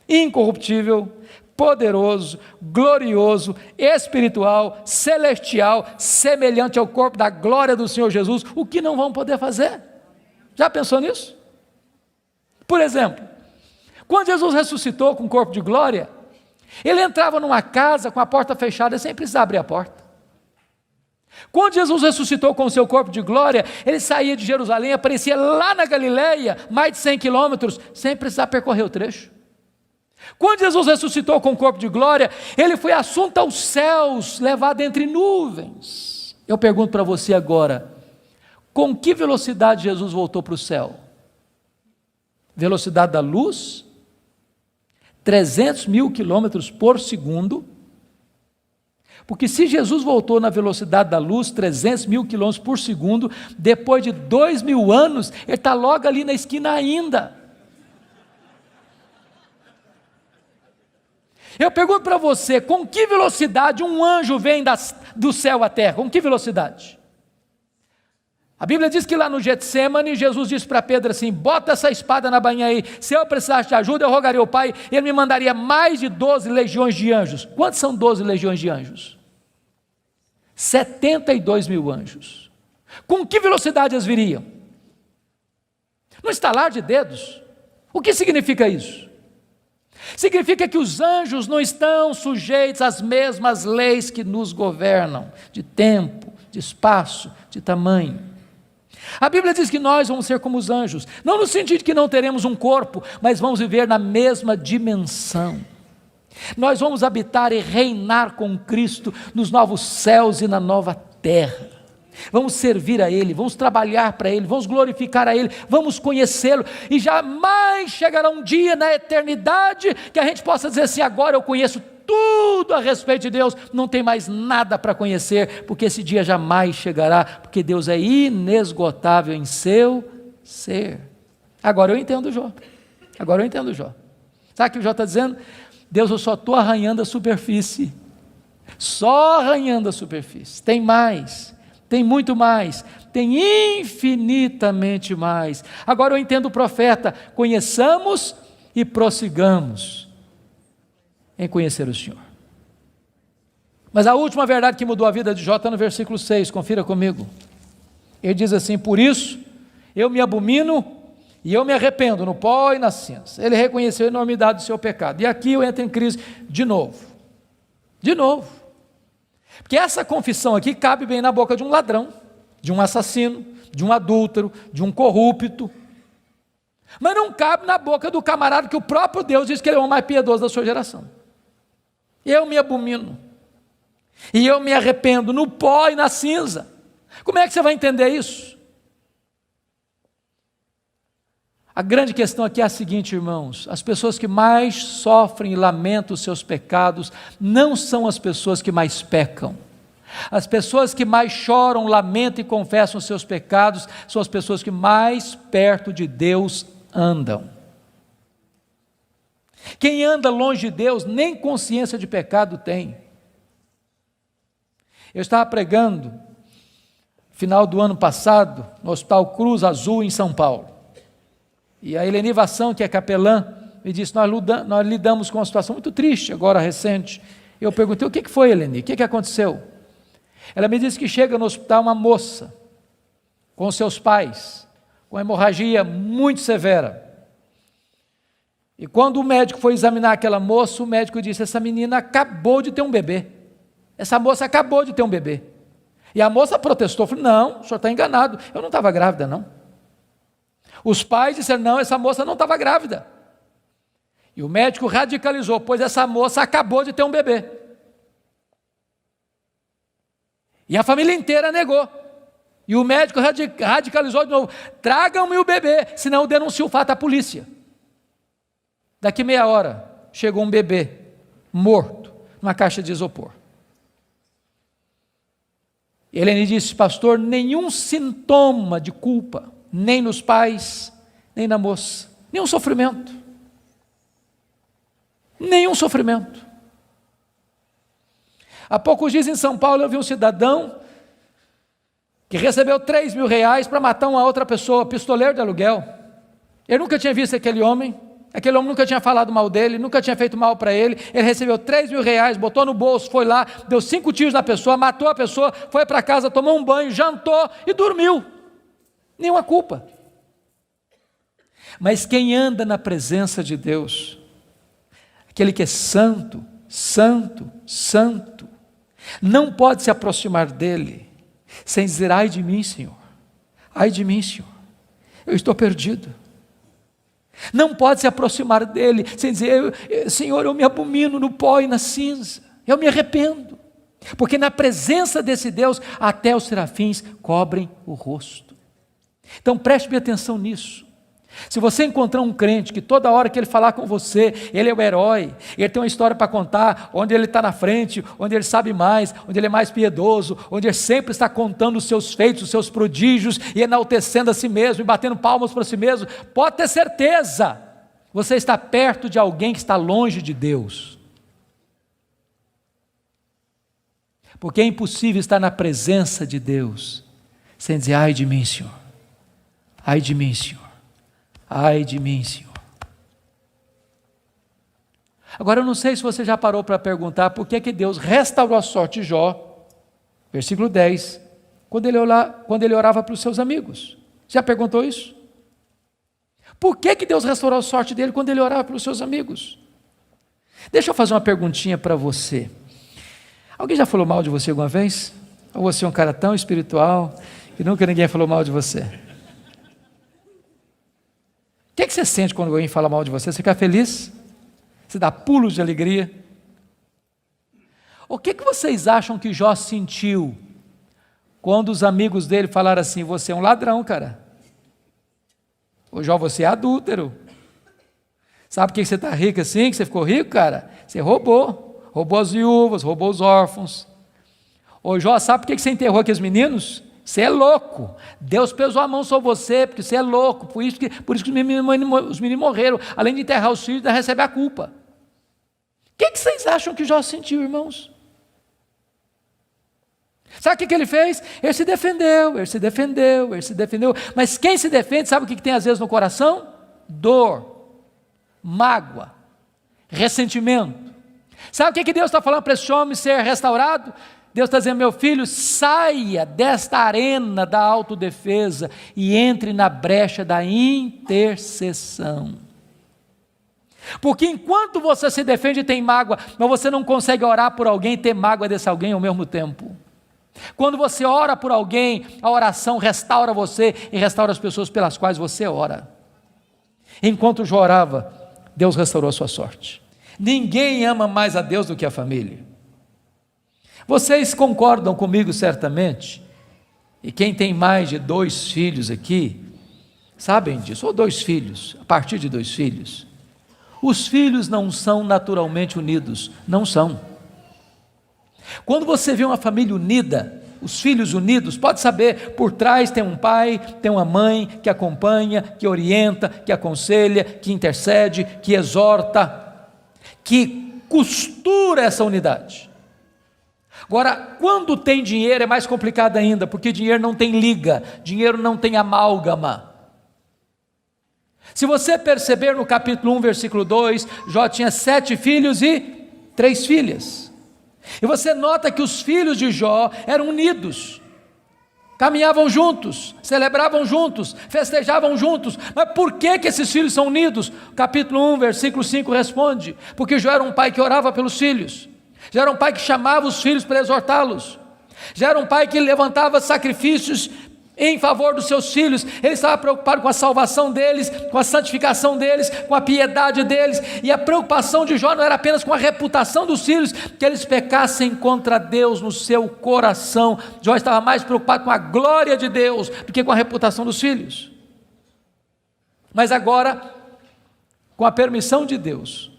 incorruptível, poderoso, glorioso, espiritual, celestial, semelhante ao corpo da glória do Senhor Jesus. O que não vamos poder fazer? Já pensou nisso? Por exemplo, quando Jesus ressuscitou com o corpo de glória, ele entrava numa casa com a porta fechada sem precisar abrir a porta. Quando Jesus ressuscitou com o seu corpo de glória, ele saía de Jerusalém, aparecia lá na Galileia, mais de 100 quilômetros, sem precisar percorrer o trecho. Quando Jesus ressuscitou com o corpo de glória, ele foi assunto aos céus, levado entre nuvens. Eu pergunto para você agora, com que velocidade Jesus voltou para o céu? Velocidade da luz? 300 mil quilômetros por segundo. Porque se Jesus voltou na velocidade da luz, 300 mil quilômetros por segundo, depois de 2000 anos, ele está logo ali na esquina ainda. Eu pergunto para você, com que velocidade um anjo vem do céu à terra? Com que velocidade? A Bíblia diz que lá no Getsêmani, Jesus disse para Pedro assim: bota essa espada na bainha aí, se eu precisasse de ajuda, eu rogaria ao Pai, ele me mandaria mais de 12 legiões de anjos. Quantos são 12 legiões de anjos? 72 mil anjos. Com que velocidade eles viriam? No estalar de dedos. O que significa isso? Significa que os anjos não estão sujeitos às mesmas leis que nos governam, de tempo, de espaço, de tamanho. A Bíblia diz que nós vamos ser como os anjos, não no sentido de que não teremos um corpo, mas vamos viver na mesma dimensão. Nós vamos habitar e reinar com Cristo nos novos céus e na nova terra. Vamos servir a Ele, vamos trabalhar para Ele, vamos glorificar a Ele, vamos conhecê-lo, e jamais chegará um dia na eternidade que a gente possa dizer assim: agora eu conheço tudo a respeito de Deus, não tem mais nada para conhecer, porque esse dia jamais chegará, porque Deus é inesgotável em seu ser. Agora eu entendo Jó. Sabe o que o Jó está dizendo? Deus, eu só estou arranhando a superfície, só arranhando a superfície. Tem mais, tem muito mais, tem infinitamente mais. Agora eu entendo o profeta: conheçamos e prossigamos em conhecer o Senhor. Mas a última verdade que mudou a vida de Jó está no versículo 6, confira comigo. Ele diz assim: por isso eu me abomino e eu me arrependo no pó e na cinza. Ele reconheceu a enormidade do seu pecado. E aqui eu entro em crise de novo. Porque essa confissão aqui cabe bem na boca de um ladrão, de um assassino, de um adúltero, de um corrupto. Mas não cabe na boca do camarada que o próprio Deus diz que ele é o mais piedoso da sua geração. Eu me abomino. E eu me arrependo no pó e na cinza. Como é que você vai entender isso? A grande questão aqui é a seguinte, irmãos: as pessoas que mais sofrem e lamentam os seus pecados não são as pessoas que mais pecam. As pessoas que mais choram, lamentam e confessam os seus pecados são as pessoas que mais perto de Deus andam. Quem anda longe de Deus, nem consciência de pecado tem. Eu estava pregando, final do ano passado, no Hospital Cruz Azul, em São Paulo. E a Eleni Vassão, que é capelã, me disse, nós lidamos com uma situação muito triste, agora recente. Eu perguntei, o que foi, Eleni? O que aconteceu? Ela me disse que chega no hospital uma moça, com seus pais, com hemorragia muito severa. E quando o médico foi examinar aquela moça, o médico disse, essa menina acabou de ter um bebê. Essa moça acabou de ter um bebê. E a moça protestou, falou, não, o senhor está enganado, eu não estava grávida não. Os pais disseram, não, essa moça não estava grávida. E o médico radicalizou, pois essa moça acabou de ter um bebê. E a família inteira negou. E o médico radicalizou de novo, tragam-me o bebê, senão eu denuncio o fato à polícia. Daqui meia hora, chegou um bebê, morto, numa caixa de isopor. Helene disse, pastor, nenhum sintoma de culpa, nem nos pais, nem na moça, nenhum sofrimento. Nenhum sofrimento. Há poucos dias em São Paulo eu vi um cidadão que recebeu R$3.000 para matar uma outra pessoa, pistoleiro de aluguel. Ele nunca tinha visto aquele homem nunca tinha falado mal dele, nunca tinha feito mal para ele recebeu R$3.000, botou no bolso, foi lá, deu 5 tiros na pessoa, matou a pessoa, foi para casa, tomou um banho, jantou e dormiu. Nenhuma culpa. Mas quem anda na presença de Deus, aquele que é santo, santo, santo, não pode se aproximar dele, sem dizer, ai de mim, Senhor, eu estou perdido. Não pode se aproximar dele, sem dizer, Senhor, eu me abomino no pó e na cinza, eu me arrependo, porque na presença desse Deus, até os serafins cobrem o rosto. Então preste bem atenção nisso. Se você encontrar um crente que toda hora que ele falar com você, ele é o herói, ele tem uma história para contar, onde ele está na frente, onde ele sabe mais, onde ele é mais piedoso, onde ele sempre está contando os seus feitos, os seus prodígios, e enaltecendo a si mesmo, e batendo palmas para si mesmo, pode ter certeza, você está perto de alguém que está longe de Deus. Porque é impossível estar na presença de Deus, sem dizer, ai de mim, Senhor, ai de mim, Senhor. Ai de mim, Senhor. Agora eu não sei se você já parou para perguntar por que Deus restaurou a sorte de Jó, versículo 10, quando ele orava para os seus amigos. Já perguntou isso? Por que Deus restaurou a sorte dele quando ele orava pelos seus amigos? Deixa eu fazer uma perguntinha para você. Alguém já falou mal de você alguma vez? Ou você é um cara tão espiritual que nunca ninguém falou mal de você? O que você sente quando alguém fala mal de você? Você fica feliz? Você dá pulos de alegria? O que vocês acham que Jó sentiu quando os amigos dele falaram assim, você é um ladrão, cara? Ô Jó, você é adúltero. Sabe por que você está rico assim, que você ficou rico, cara? Você roubou as viúvas, roubou os órfãos. Ô Jó, sabe por que você enterrou aqueles meninos? Você é louco, Deus pesou a mão sobre você, porque você é louco, por isso que os meninos morreram, além de enterrar os filhos, ainda recebe a culpa. O que vocês acham que Jó sentiu, irmãos? Sabe o que ele fez? Ele se defendeu, mas quem se defende, sabe o que tem às vezes no coração? Dor, mágoa, ressentimento. Sabe o que Deus está falando para esse homem ser restaurado? Deus está dizendo, meu filho, saia desta arena da autodefesa e entre na brecha da intercessão. Porque enquanto você se defende e tem mágoa, mas você não consegue orar por alguém e ter mágoa desse alguém ao mesmo tempo. Quando você ora por alguém, a oração restaura você e restaura as pessoas pelas quais você ora. Enquanto Jó orava, Deus restaurou a sua sorte. Ninguém ama mais a Deus do que a família. Vocês concordam comigo certamente, e quem tem mais de 2 filhos aqui, sabem disso, ou 2 filhos, a partir de 2 filhos, os filhos não são naturalmente unidos, não são. Quando você vê uma família unida, os filhos unidos, pode saber, por trás tem um pai, tem uma mãe que acompanha, que orienta, que aconselha, que intercede, que exorta. que costura essa unidade. Agora, quando tem dinheiro é mais complicado ainda, porque dinheiro não tem liga, dinheiro não tem amálgama. Se você perceber no capítulo 1, versículo 2, Jó tinha 7 filhos e 3 filhas. E você nota que os filhos de Jó eram unidos, caminhavam juntos, celebravam juntos, festejavam juntos. Mas por que esses filhos são unidos? Capítulo 1, versículo 5 responde: porque Jó era um pai que orava pelos filhos, já era um pai que chamava os filhos para exortá-los, já era um pai que levantava sacrifícios em favor dos seus filhos. Ele estava preocupado com a salvação deles, com a santificação deles, com a piedade deles. E a preocupação de Jó não era apenas com a reputação dos filhos, que eles pecassem contra Deus no seu coração. Jó estava mais preocupado com a glória de Deus do que com a reputação dos filhos. Mas agora, com a permissão de Deus,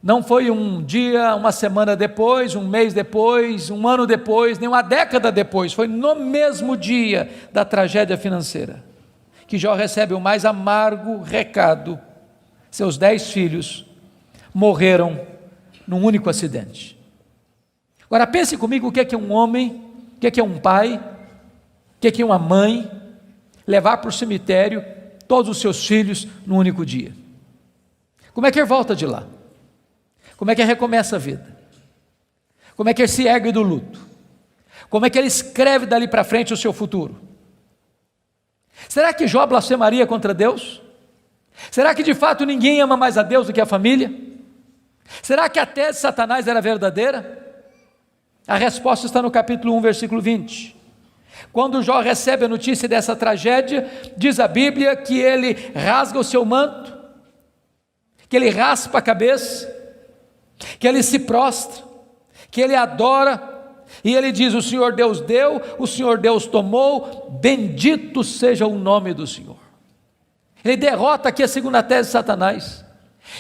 não foi um dia, uma semana depois, um mês depois, um ano depois, nem uma década depois, foi no mesmo dia da tragédia financeira, que Jó recebe o mais amargo recado: seus 10 filhos morreram num único acidente. Agora pense comigo o que é um homem, o que é um pai, o que é uma mãe, levar para o cemitério todos os seus filhos num único dia. Como é que ele volta de lá? Como é que ele recomeça a vida? Como é que ele se ergue do luto? Como é que ele escreve dali para frente o seu futuro? Será que Jó blasfemaria contra Deus? Será que de fato ninguém ama mais a Deus do que a família? Será que a tese de Satanás era verdadeira? A resposta está no capítulo 1, versículo 20. Quando Jó recebe a notícia dessa tragédia, diz a Bíblia que ele rasga o seu manto, que ele raspa a cabeça, que ele se prostra, que ele adora, e ele diz: o Senhor Deus deu, o Senhor Deus tomou, bendito seja o nome do Senhor. Ele derrota aqui a segunda tese de Satanás.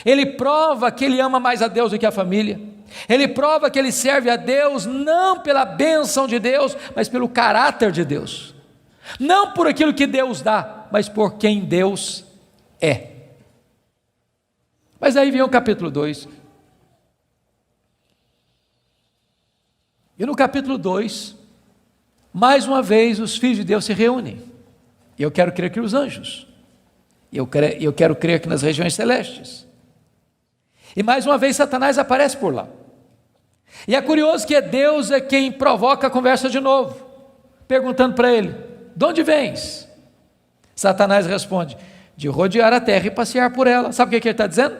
Ele prova que ele ama mais a Deus do que a família. Ele prova que ele serve a Deus não pela bênção de Deus, mas pelo caráter de Deus, não por aquilo que Deus dá, mas por quem Deus é. Mas aí vem o capítulo 2. E no capítulo 2, mais uma vez os filhos de Deus se reúnem. E eu quero crer que os anjos, eu quero crer que nas regiões celestes. E mais uma vez Satanás aparece por lá. E é curioso que Deus é quem provoca a conversa de novo, perguntando para ele: de onde vens? Satanás responde: de rodear a terra e passear por ela. Sabe o que ele está dizendo?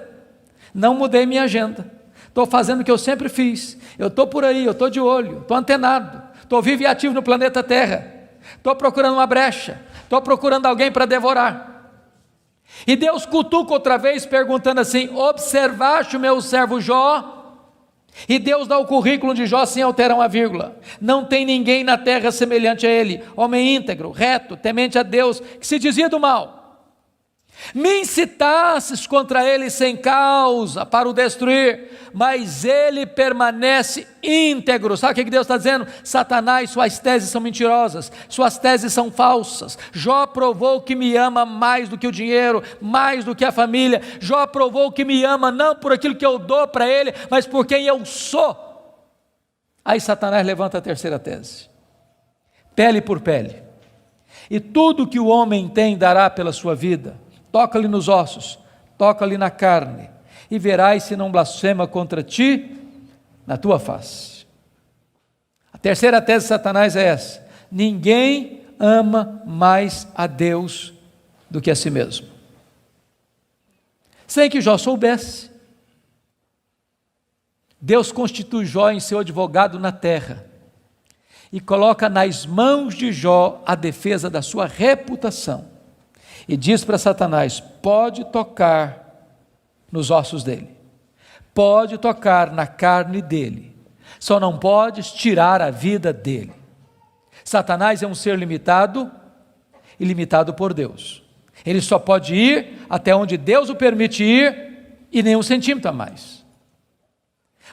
Não mudei minha agenda. Estou fazendo o que eu sempre fiz, eu estou por aí, eu estou de olho, estou antenado, estou vivo e ativo no planeta Terra, estou procurando uma brecha, estou procurando alguém para devorar. E Deus cutuca outra vez perguntando assim: observaste o meu servo Jó? E Deus dá o currículo de Jó sem alterar uma vírgula: não tem ninguém na terra semelhante a ele, homem íntegro, reto, temente a Deus, que se desvia do mal. Me incitasses contra ele sem causa para o destruir, mas ele permanece íntegro. Sabe o que Deus está dizendo? Satanás, suas teses são mentirosas, suas teses são falsas. Jó provou que me ama mais do que o dinheiro, mais do que a família. Jó provou que me ama não por aquilo que eu dou para ele, mas por quem eu sou. Aí Satanás levanta a terceira tese: pele por pele, e tudo que o homem tem dará pela sua vida. Toca-lhe nos ossos, toca-lhe na carne, e verás se não blasfema contra ti na tua face. A terceira tese de Satanás é essa: ninguém ama mais a Deus do que a si mesmo. Sem que Jó soubesse, Deus constitui Jó em seu advogado na terra, e coloca nas mãos de Jó a defesa da sua reputação. E diz para Satanás: pode tocar nos ossos dele, pode tocar na carne dele, só não podes tirar a vida dele. Satanás é um ser limitado e limitado por Deus. Ele só pode ir até onde Deus o permite ir, e nem um centímetro a mais.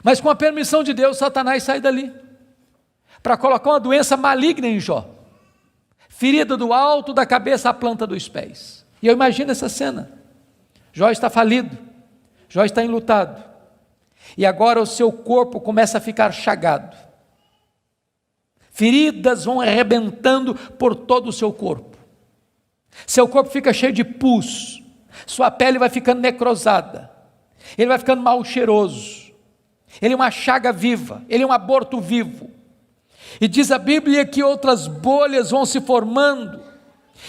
Mas com a permissão de Deus, Satanás sai dali para colocar uma doença maligna em Jó, ferida do alto da cabeça à planta dos pés. E eu imagino essa cena: Jó está falido, Jó está enlutado. E agora o seu corpo começa a ficar chagado. Feridas vão arrebentando por todo o seu corpo. Seu corpo fica cheio de pus. Sua pele vai ficando necrosada. Ele vai ficando mal cheiroso. Ele é uma chaga viva. Ele é um aborto vivo. E diz a Bíblia que outras bolhas vão se formando.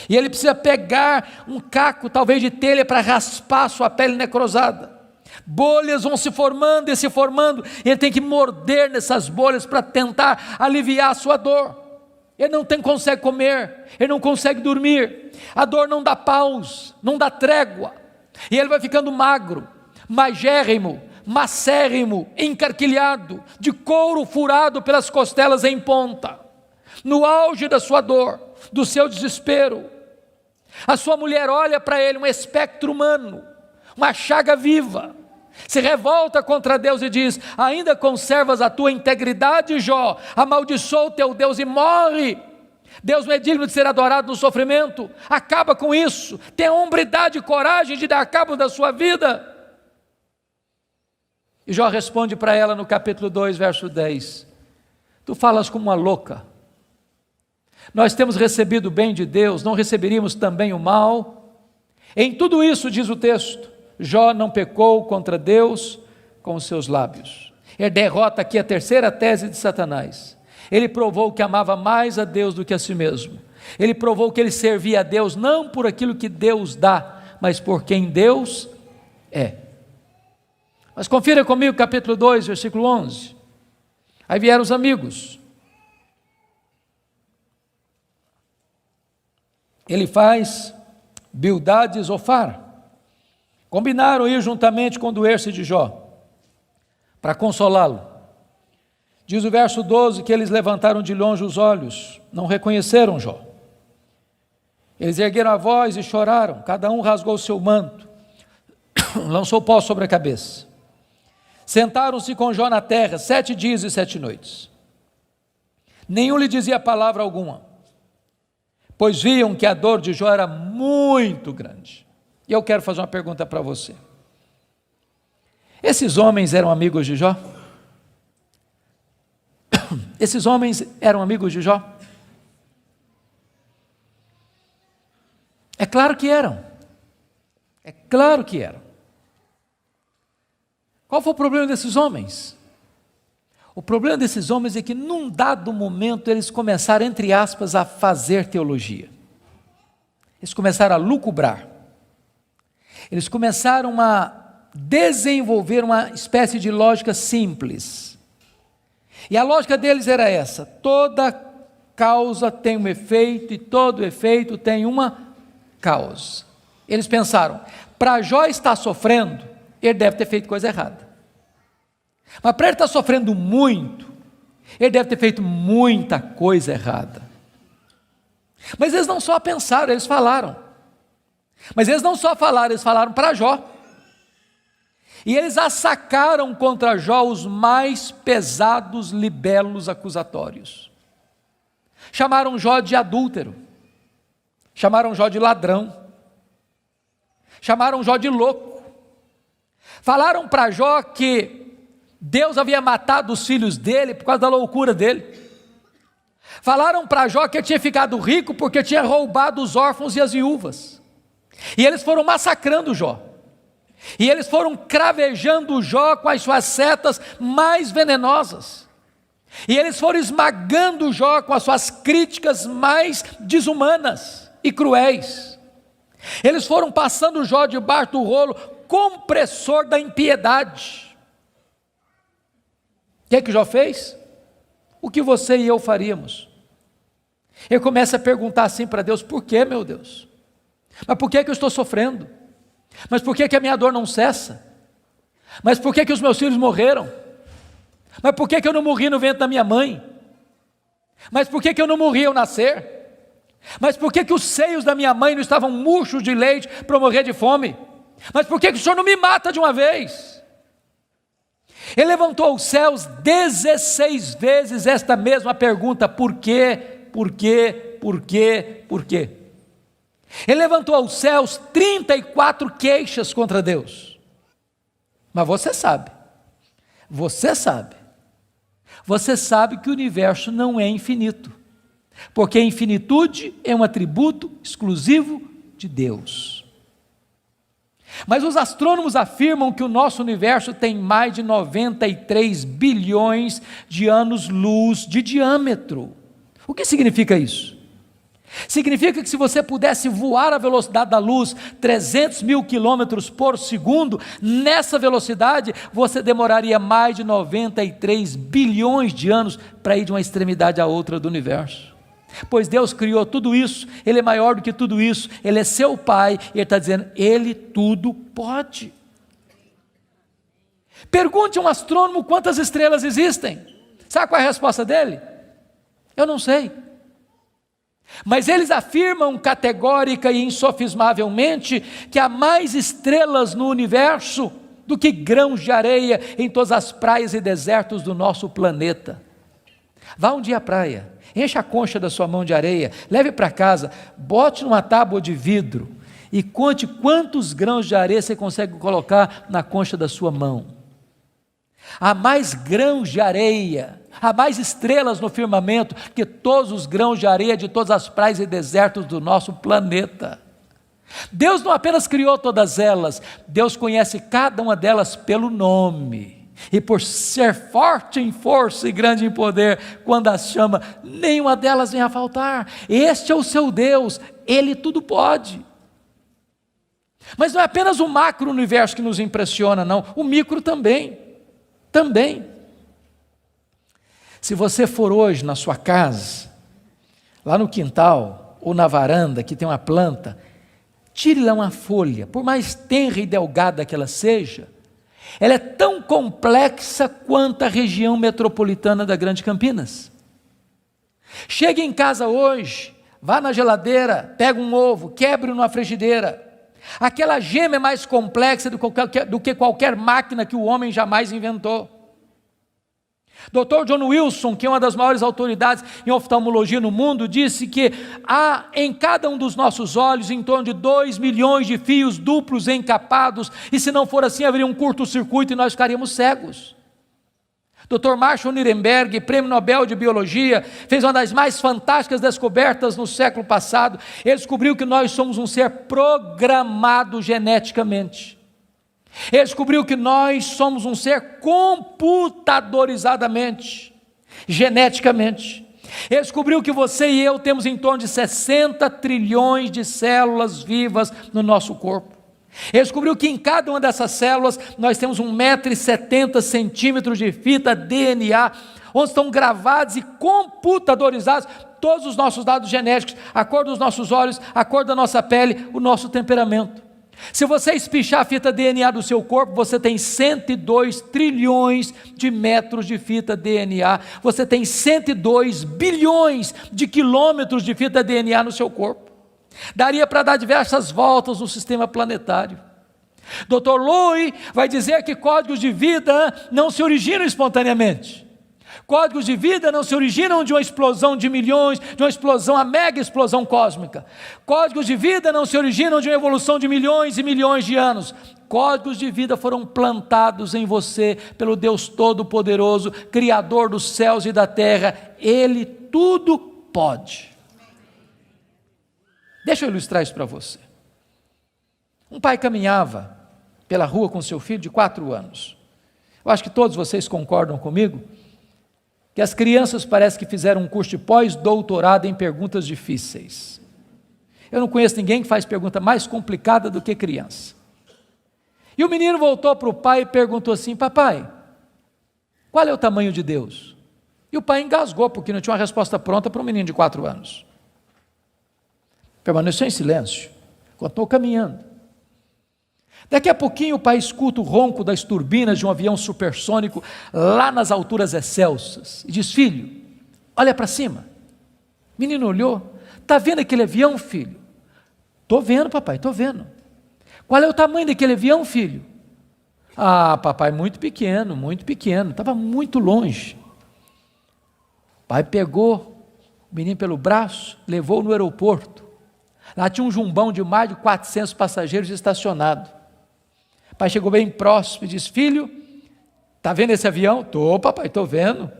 E ele precisa pegar um caco, talvez de telha, para raspar a sua pele necrosada. Bolhas vão se formando e se formando. Ele tem que morder nessas bolhas para tentar aliviar a sua dor. Ele não consegue comer, ele não consegue dormir. A dor não dá pausa, não dá trégua. E ele vai ficando magro, magérrimo, macérrimo, encarquilhado, de couro furado pelas costelas em ponta. No auge da sua dor, do seu desespero, a sua mulher olha para ele, um espectro humano, uma chaga viva, se revolta contra Deus e diz: ainda conservas a tua integridade, Jó? Amaldiçoa o teu Deus e morre. Deus não é digno de ser adorado no sofrimento. Acaba com isso. Tenha hombridade e coragem de dar cabo da sua vida. E Jó responde para ela no capítulo 2, verso 10: tu falas como uma louca. Nós temos recebido o bem de Deus, não receberíamos também o mal? Em tudo isso, diz o texto, Jó não pecou contra Deus com os seus lábios. Ele derrota aqui a terceira tese de Satanás. Ele provou que amava mais a Deus do que a si mesmo. Ele provou que ele servia a Deus não por aquilo que Deus dá, mas por quem Deus é. Mas confira comigo capítulo 2, versículo 11. Aí vieram os amigos. Ele faz Bildade e Zofar. Combinaram ir juntamente condoer-se de Jó, para consolá-lo. Diz o verso 12 que eles levantaram de longe os olhos, não reconheceram Jó. Eles ergueram a voz e choraram, cada um rasgou o seu manto, lançou pó sobre a cabeça. Sentaram-se com Jó na terra 7 dias e 7 noites. Nenhum lhe dizia palavra alguma, pois viam que a dor de Jó era muito grande. E eu quero fazer uma pergunta para você. Esses homens eram amigos de Jó? Esses homens eram amigos de Jó? É claro que eram. É claro que eram. Qual foi o problema desses homens? O problema desses homens é que num dado momento eles começaram, entre aspas, a fazer teologia. Eles começaram a lucubrar. Eles começaram a desenvolver uma espécie de lógica simples. E a lógica deles era essa: toda causa tem um efeito e todo efeito tem uma causa. Eles pensaram, para Jó estar sofrendo, ele deve ter feito coisa errada. Mas para ele estar sofrendo muito, ele deve ter feito muita coisa errada. Mas eles não só pensaram, eles falaram. Mas eles não só falaram, eles falaram para Jó. E eles assacaram contra Jó os mais pesados libelos acusatórios. Chamaram Jó de adúltero. Chamaram Jó de ladrão. Chamaram Jó de louco. Falaram para Jó que Deus havia matado os filhos dele por causa da loucura dele. Falaram para Jó que ele tinha ficado rico porque tinha roubado os órfãos e as viúvas. E eles foram massacrando Jó. E eles foram cravejando Jó com as suas setas mais venenosas. E eles foram esmagando Jó com as suas críticas mais desumanas e cruéis. Eles foram passando Jó debaixo do rolo compressor da impiedade. O que Jó fez? O que você e eu faríamos? Ele começa a perguntar assim para Deus: por que, meu Deus? Mas por que eu estou sofrendo? Mas por que a minha dor não cessa? Mas por que os meus filhos morreram? Mas por que eu não morri no ventre da minha mãe? Mas por que eu não morri ao nascer? Mas por que os seios da minha mãe não estavam murchos de leite para eu morrer de fome? Mas por que o Senhor não me mata de uma vez? Ele levantou aos céus 16 vezes esta mesma pergunta: por quê, por quê, por quê, por quê? Ele levantou aos céus 34 queixas contra Deus. Mas você sabe que o universo não é infinito, porque a infinitude é um atributo exclusivo de Deus. Mas os astrônomos afirmam que o nosso universo tem mais de 93 bilhões de anos-luz de diâmetro. O que significa isso? Significa que se você pudesse voar à velocidade da luz, 300 mil quilômetros por segundo, nessa velocidade você demoraria mais de 93 bilhões de anos para ir de uma extremidade à outra do universo. Pois Deus criou tudo isso, Ele é maior do que tudo isso, Ele é seu Pai, e Ele está dizendo, Ele tudo pode. Pergunte a um astrônomo quantas estrelas existem. Sabe qual é a resposta dele? Eu não sei. Mas eles afirmam categórica e insofismavelmente que há mais estrelas no universo do que grãos de areia em todas as praias e desertos do nosso planeta. Vá um dia à praia, encha a concha da sua mão de areia, leve para casa, bote numa tábua de vidro e conte quantos grãos de areia você consegue colocar na concha da sua mão. Há mais grãos de areia, há mais estrelas no firmamento que todos os grãos de areia de todas as praias e desertos do nosso planeta. Deus não apenas criou todas elas, Deus conhece cada uma delas pelo nome. E por ser forte em força e grande em poder, quando as chama, nenhuma delas vem a faltar. Este é o seu Deus, Ele tudo pode. Mas não é apenas o macro-universo que nos impressiona, não, o micro também. Se você for hoje na sua casa, lá no quintal ou na varanda que tem uma planta, tire lá uma folha, por mais tenra e delgada que ela seja, ela é tão complexa quanto a região metropolitana da Grande Campinas. Chegue em casa hoje, vá na geladeira, pega um ovo, quebre numa frigideira. Aquela gema é mais complexa do que qualquer máquina que o homem jamais inventou. Dr. John Wilson, que é uma das maiores autoridades em oftalmologia no mundo, disse que há em cada um dos nossos olhos em torno de 2 milhões de fios duplos encapados, e se não for assim haveria um curto-circuito e nós ficaríamos cegos. Dr. Marshall Nirenberg, prêmio Nobel de Biologia, fez uma das mais fantásticas descobertas no século passado. Ele descobriu que nós somos um ser programado geneticamente. Ele descobriu que nós somos um ser computadorizadamente, geneticamente. Ele descobriu que você e eu temos em torno de 60 trilhões de células vivas no nosso corpo. Ele descobriu que em cada uma dessas células nós temos 1,70 m de fita DNA, onde estão gravados e computadorizados todos os nossos dados genéticos, a cor dos nossos olhos, a cor da nossa pele, o nosso temperamento. Se você espichar a fita DNA do seu corpo, você tem 102 trilhões de metros de fita DNA, você tem 102 bilhões de quilômetros de fita DNA no seu corpo. Daria para dar diversas voltas no sistema planetário. Dr. Lowy vai dizer que códigos de vida não se originam espontaneamente. Códigos de vida não se originam de uma explosão de milhões, de uma explosão, a mega explosão cósmica. Códigos de vida não se originam de uma evolução de milhões e milhões de anos. Códigos de vida foram plantados em você pelo Deus Todo-Poderoso, Criador dos céus e da terra. Ele tudo pode. Deixa eu ilustrar isso para você. Um pai caminhava pela rua com seu filho de 4 anos. Eu acho que todos vocês concordam comigo que as crianças parece que fizeram um curso de pós-doutorado em perguntas difíceis. Eu não conheço ninguém que faz pergunta mais complicada do que criança. E o menino voltou para o pai e perguntou assim: papai, qual é o tamanho de Deus? E o pai engasgou, porque não tinha uma resposta pronta para um menino de 4 anos. Permaneceu em silêncio, continuou caminhando. Daqui a pouquinho o pai escuta o ronco das turbinas de um avião supersônico lá nas alturas excelsas e diz: filho, olha para cima. O menino olhou: está vendo aquele avião, filho? Estou vendo, papai, estou vendo. Qual é o tamanho daquele avião, filho? Ah, papai, muito pequeno, estava muito longe. O pai pegou o menino pelo braço, levou-o no aeroporto. Lá tinha um jumbão de mais de 400 passageiros estacionado. pai chegou bem próximo e disse: filho, está vendo esse avião? Estou, papai, estou vendo.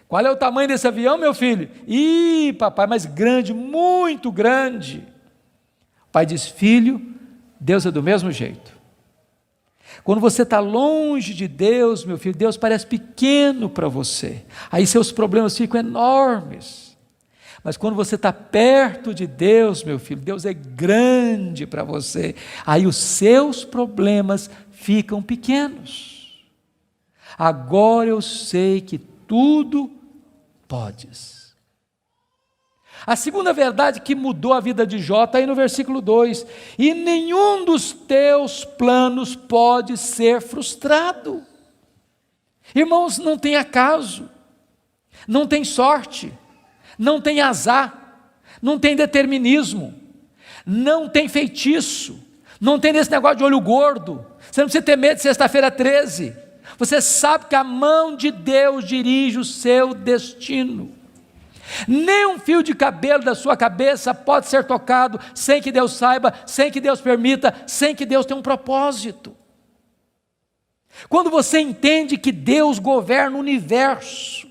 Qual é o tamanho desse avião, meu filho? Ih, papai, mas grande, muito grande. O pai disse: filho, Deus é do mesmo jeito. Quando você está longe de Deus, meu filho, Deus parece pequeno para você. Aí seus problemas ficam enormes. Mas quando você está perto de Deus, meu filho, Deus é grande para você. Aí os seus problemas ficam pequenos. Agora eu sei que tudo podes. A segunda verdade que mudou a vida de Jó está aí no versículo 2: e nenhum dos teus planos pode ser frustrado. Irmãos, não tem acaso, não tem sorte, não tem azar, não tem determinismo, não tem feitiço, não tem esse negócio de olho gordo. Você não precisa ter medo de sexta-feira 13. Você sabe que a mão de Deus dirige o seu destino. Nem um fio de cabelo da sua cabeça pode ser tocado sem que Deus saiba, sem que Deus permita, sem que Deus tenha um propósito. Quando você entende que Deus governa o universo,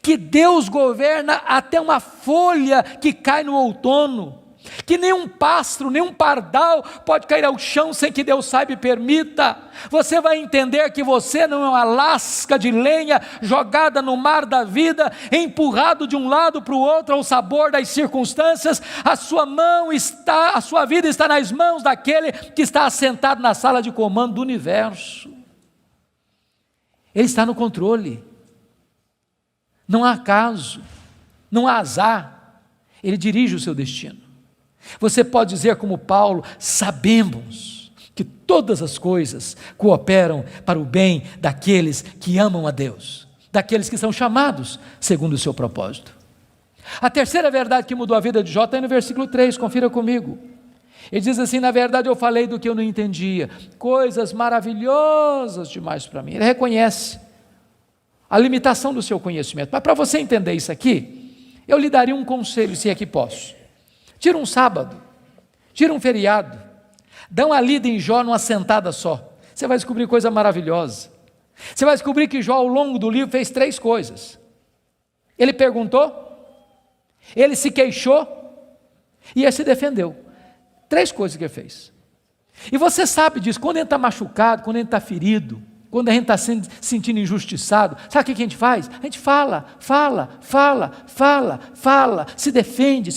que Deus governa até uma folha que cai no outono, que nenhum pássaro, nenhum pardal pode cair ao chão sem que Deus saiba e permita, você vai entender que você não é uma lasca de lenha jogada no mar da vida, empurrado de um lado para o outro ao sabor das circunstâncias. A sua vida está nas mãos daquele que está assentado na sala de comando do universo. Ele está no controle. Não há acaso, não há azar, ele dirige o seu destino. Você pode dizer como Paulo: sabemos que todas as coisas cooperam para o bem daqueles que amam a Deus, daqueles que são chamados segundo o seu propósito. A terceira verdade que mudou a vida de Jó está aí no versículo 3, confira comigo. Ele diz assim: na verdade eu falei do que eu não entendia, coisas maravilhosas demais para mim. Ele reconhece a limitação do seu conhecimento. Mas para você entender isso aqui, eu lhe daria um conselho, se é que posso. Tira um sábado, tira um feriado, dá uma lida em Jó numa sentada só. Você vai descobrir coisa maravilhosa. Você vai descobrir que Jó, ao longo do livro, fez 3 coisas. Ele perguntou, ele se queixou e ele se defendeu. 3 coisas que ele fez. E você sabe disso, quando ele está machucado, quando ele está ferido, quando a gente está se sentindo injustiçado, sabe o que a gente faz? A gente fala, se defende,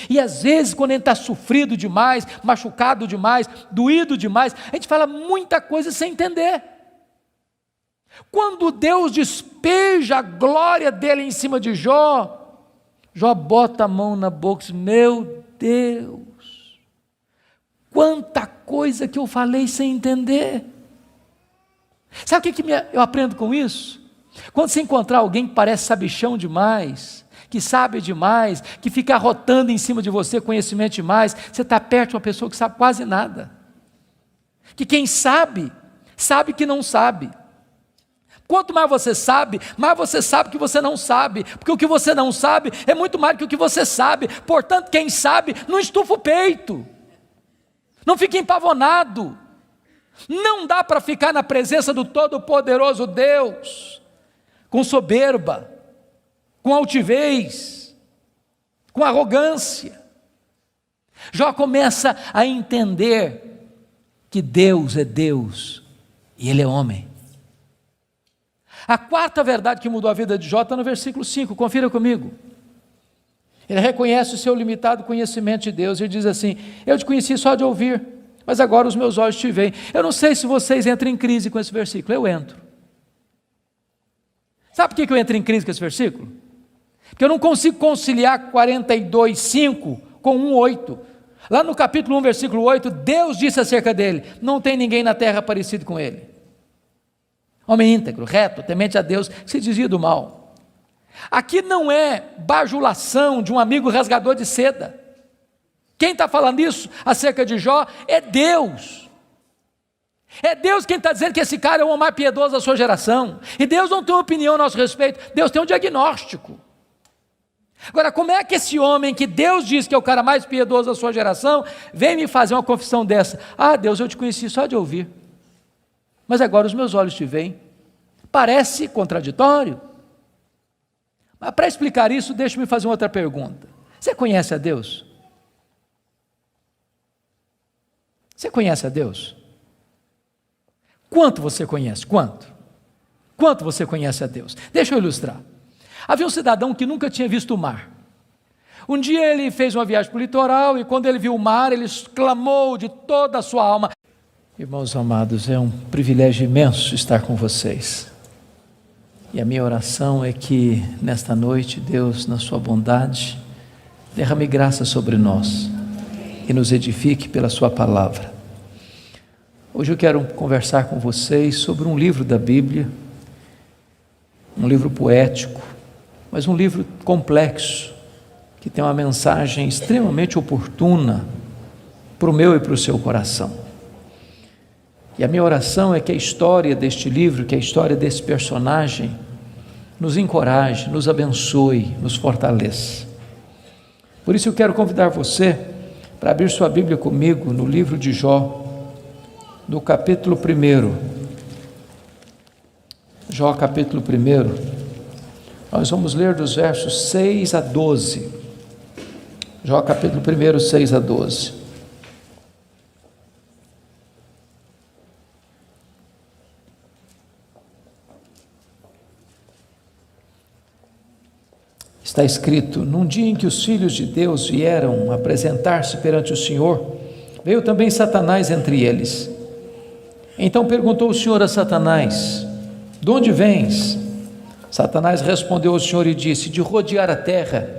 e às vezes quando a gente está sofrido demais, machucado demais, doído demais, a gente fala muita coisa sem entender. Quando Deus despeja a glória dele em cima de Jó, Jó bota a mão na boca e diz: meu Deus, quanta coisa que eu falei sem entender. Sabe o que eu aprendo com isso? Quando você encontrar alguém que parece sabichão demais, que sabe demais, que fica arrotando em cima de você conhecimento demais, você está perto de uma pessoa que sabe quase nada. Que quem sabe, sabe que não sabe. Quanto mais você sabe que você não sabe, porque o que você não sabe é muito mais do que o que você sabe. Portanto, quem sabe, não estufa o peito, não fica empavonado. Não dá para ficar na presença do Todo-Poderoso Deus com soberba, com altivez, com arrogância. Jó começa a entender que Deus é Deus e Ele é homem. A quarta verdade que mudou a vida de Jó está no versículo 5, confira comigo. Ele reconhece o seu limitado conhecimento de Deus e diz assim: eu te conheci só de ouvir, mas agora os meus olhos te veem. Eu não sei se vocês entram em crise com esse versículo, eu entro. Sabe por que eu entro em crise com esse versículo? Porque eu não consigo conciliar 42:5 com 1:8. Lá no capítulo 1, versículo 8, Deus disse acerca dele: não tem ninguém na terra parecido com ele. Homem íntegro, reto, temente a Deus, que se desvia do mal. Aqui não é bajulação de um amigo rasgador de seda. Quem está falando isso acerca de Jó é Deus. É Deus quem está dizendo que esse cara é o homem mais piedoso da sua geração. E Deus não tem uma opinião a nosso respeito, Deus tem um diagnóstico. Agora, como é que esse homem, que Deus diz que é o cara mais piedoso da sua geração, vem me fazer uma confissão dessa? Ah, Deus, eu te conheci só de ouvir, mas agora os meus olhos te veem. Parece contraditório. Mas para explicar isso, deixe-me fazer uma outra pergunta. Você conhece a Deus? Você conhece a Deus? Quanto você conhece? Quanto? Quanto você conhece a Deus? Deixa eu ilustrar. Havia um cidadão que nunca tinha visto o mar. Um dia ele fez uma viagem para o litoral e quando ele viu o mar, ele exclamou de toda a sua alma: irmãos amados, é um privilégio imenso estar com vocês. E a minha oração é que nesta noite Deus, na sua bondade, derrame graça sobre nós e nos edifique pela sua palavra. Hoje eu quero conversar com vocês sobre um livro da Bíblia, um livro poético, mas um livro complexo, que tem uma mensagem extremamente oportuna para o meu e para o seu coração. E a minha oração é que a história deste livro, que a história desse personagem, nos encoraje, nos abençoe, nos fortaleça. Por isso eu quero convidar você para abrir sua Bíblia comigo no livro de Jó, no capítulo 1. Jó, capítulo 1. Nós vamos ler dos versos 6 a 12. Jó, capítulo 1, 6 a 12. Está escrito: num dia em que os filhos de Deus vieram apresentar-se perante o Senhor, veio também Satanás entre eles. Então perguntou o Senhor a Satanás: de onde vens? Satanás respondeu ao Senhor e disse: de rodear a terra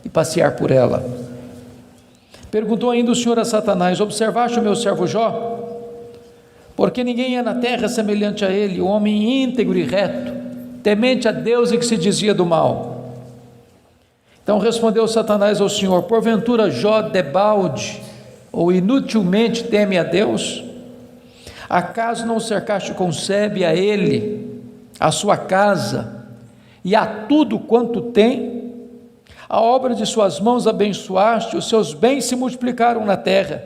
e passear por ela. Perguntou ainda o Senhor a Satanás: observaste o meu servo Jó? Porque ninguém é na terra semelhante a ele, o homem íntegro e reto, temente a Deus e que se desvia do mal. Então respondeu Satanás ao Senhor: porventura Jó debalde ou inutilmente teme a Deus? Acaso não cercaste com sebe a ele, a sua casa e a tudo quanto tem? A obra de suas mãos abençoaste, os seus bens se multiplicaram na terra.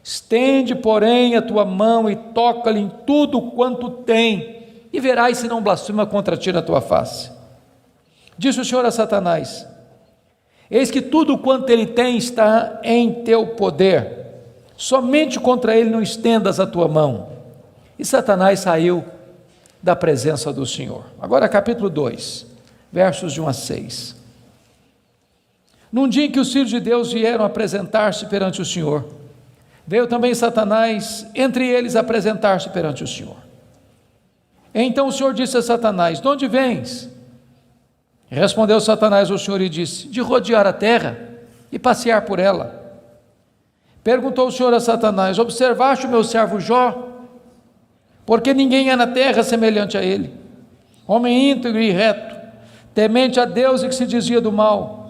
Estende, porém, a tua mão e toca-lhe em tudo quanto tem, e verás se não blasfema contra ti na tua face. Disse o Senhor a Satanás: eis que tudo quanto ele tem está em teu poder, somente contra ele não estendas a tua mão. E Satanás saiu da presença do Senhor. Agora capítulo 2, versos de 1 a 6. Num dia em que os filhos de Deus vieram apresentar-se perante o Senhor, veio também Satanás entre eles apresentar-se perante o Senhor. Então o Senhor disse a Satanás: de onde vens? Respondeu Satanás ao Senhor e disse: de rodear a terra e passear por ela. Perguntou o Senhor a Satanás: observaste o meu servo Jó? Porque ninguém é na terra semelhante a ele, homem íntegro e reto, temente a Deus e que se desvia do mal.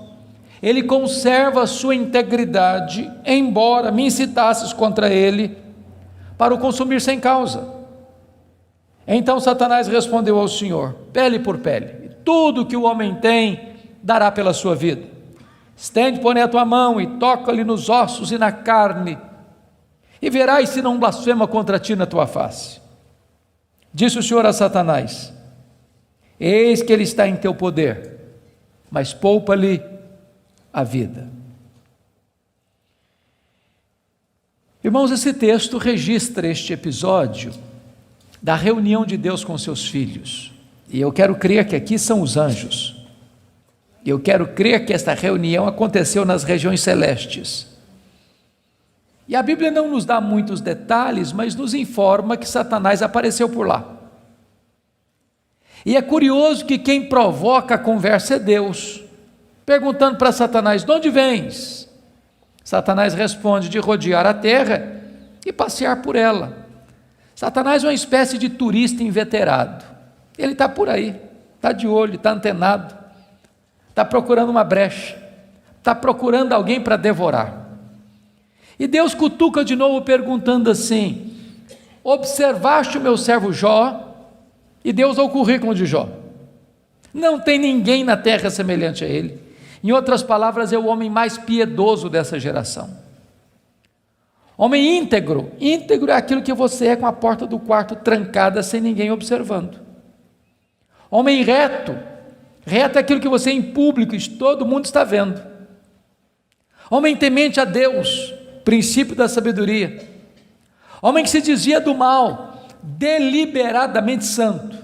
Ele conserva a sua integridade, embora me incitasses contra ele para o consumir sem causa. Então Satanás respondeu ao Senhor: pele por pele, tudo que o homem tem dará pela sua vida. Estende, porém, a tua mão e toca-lhe nos ossos e na carne, e verás se não blasfema contra ti na tua face. Disse o Senhor a Satanás: eis que ele está em teu poder, mas poupa-lhe a vida. Irmãos, esse texto registra este episódio da reunião de Deus com seus filhos. E eu quero crer que aqui são os anjos. Eu quero crer que esta reunião aconteceu nas regiões celestes. E a Bíblia não nos dá muitos detalhes, mas nos informa que Satanás apareceu por lá. E é curioso que quem provoca a conversa é Deus, perguntando para Satanás: de onde vens? Satanás responde: de rodear a terra e passear por ela. Satanás é uma espécie de turista inveterado. Ele está por aí, está de olho, está antenado, está procurando uma brecha, está procurando alguém para devorar. E Deus cutuca de novo perguntando assim: observaste o meu servo Jó? E Deus dá o currículo de Jó: não tem ninguém na terra semelhante a ele, Em outras palavras, é o homem mais piedoso dessa geração. Homem íntegro. Íntegro é aquilo que você é com a porta do quarto trancada, sem ninguém observando. Homem reto. Reto é aquilo que você é em público, e todo mundo está vendo. Homem temente a Deus, princípio da sabedoria. Homem que se desvia do mal, deliberadamente santo.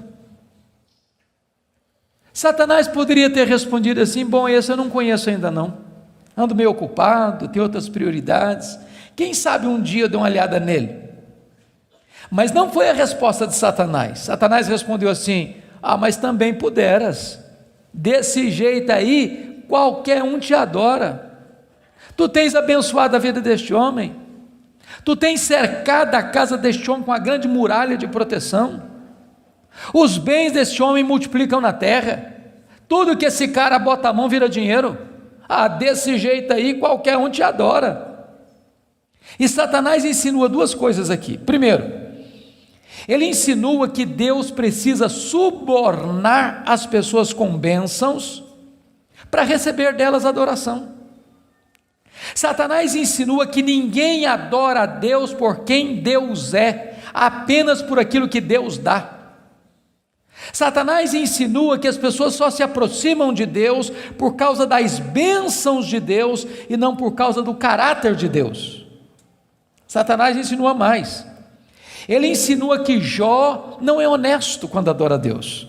Satanás poderia ter respondido assim: bom, esse eu não conheço ainda não, ando meio ocupado, tenho outras prioridades, quem sabe um dia eu dou uma olhada nele. Mas não foi a resposta de Satanás. Satanás respondeu assim: mas também puderas, desse jeito aí, qualquer um te adora, tu tens abençoado a vida deste homem, tu tens cercado a casa deste homem com a grande muralha de proteção, os bens deste homem multiplicam na terra, tudo que esse cara bota a mão vira dinheiro, desse jeito aí qualquer um te adora. E Satanás insinua duas coisas aqui. Primeiro, ele insinua que Deus precisa subornar as pessoas com bênçãos para receber delas adoração. Satanás insinua que ninguém adora a Deus por quem Deus é, apenas por aquilo que Deus dá. Satanás insinua que as pessoas só se aproximam de Deus por causa das bênçãos de Deus e não por causa do caráter de Deus. Satanás insinua mais. Ele insinua que Jó não é honesto quando adora a Deus.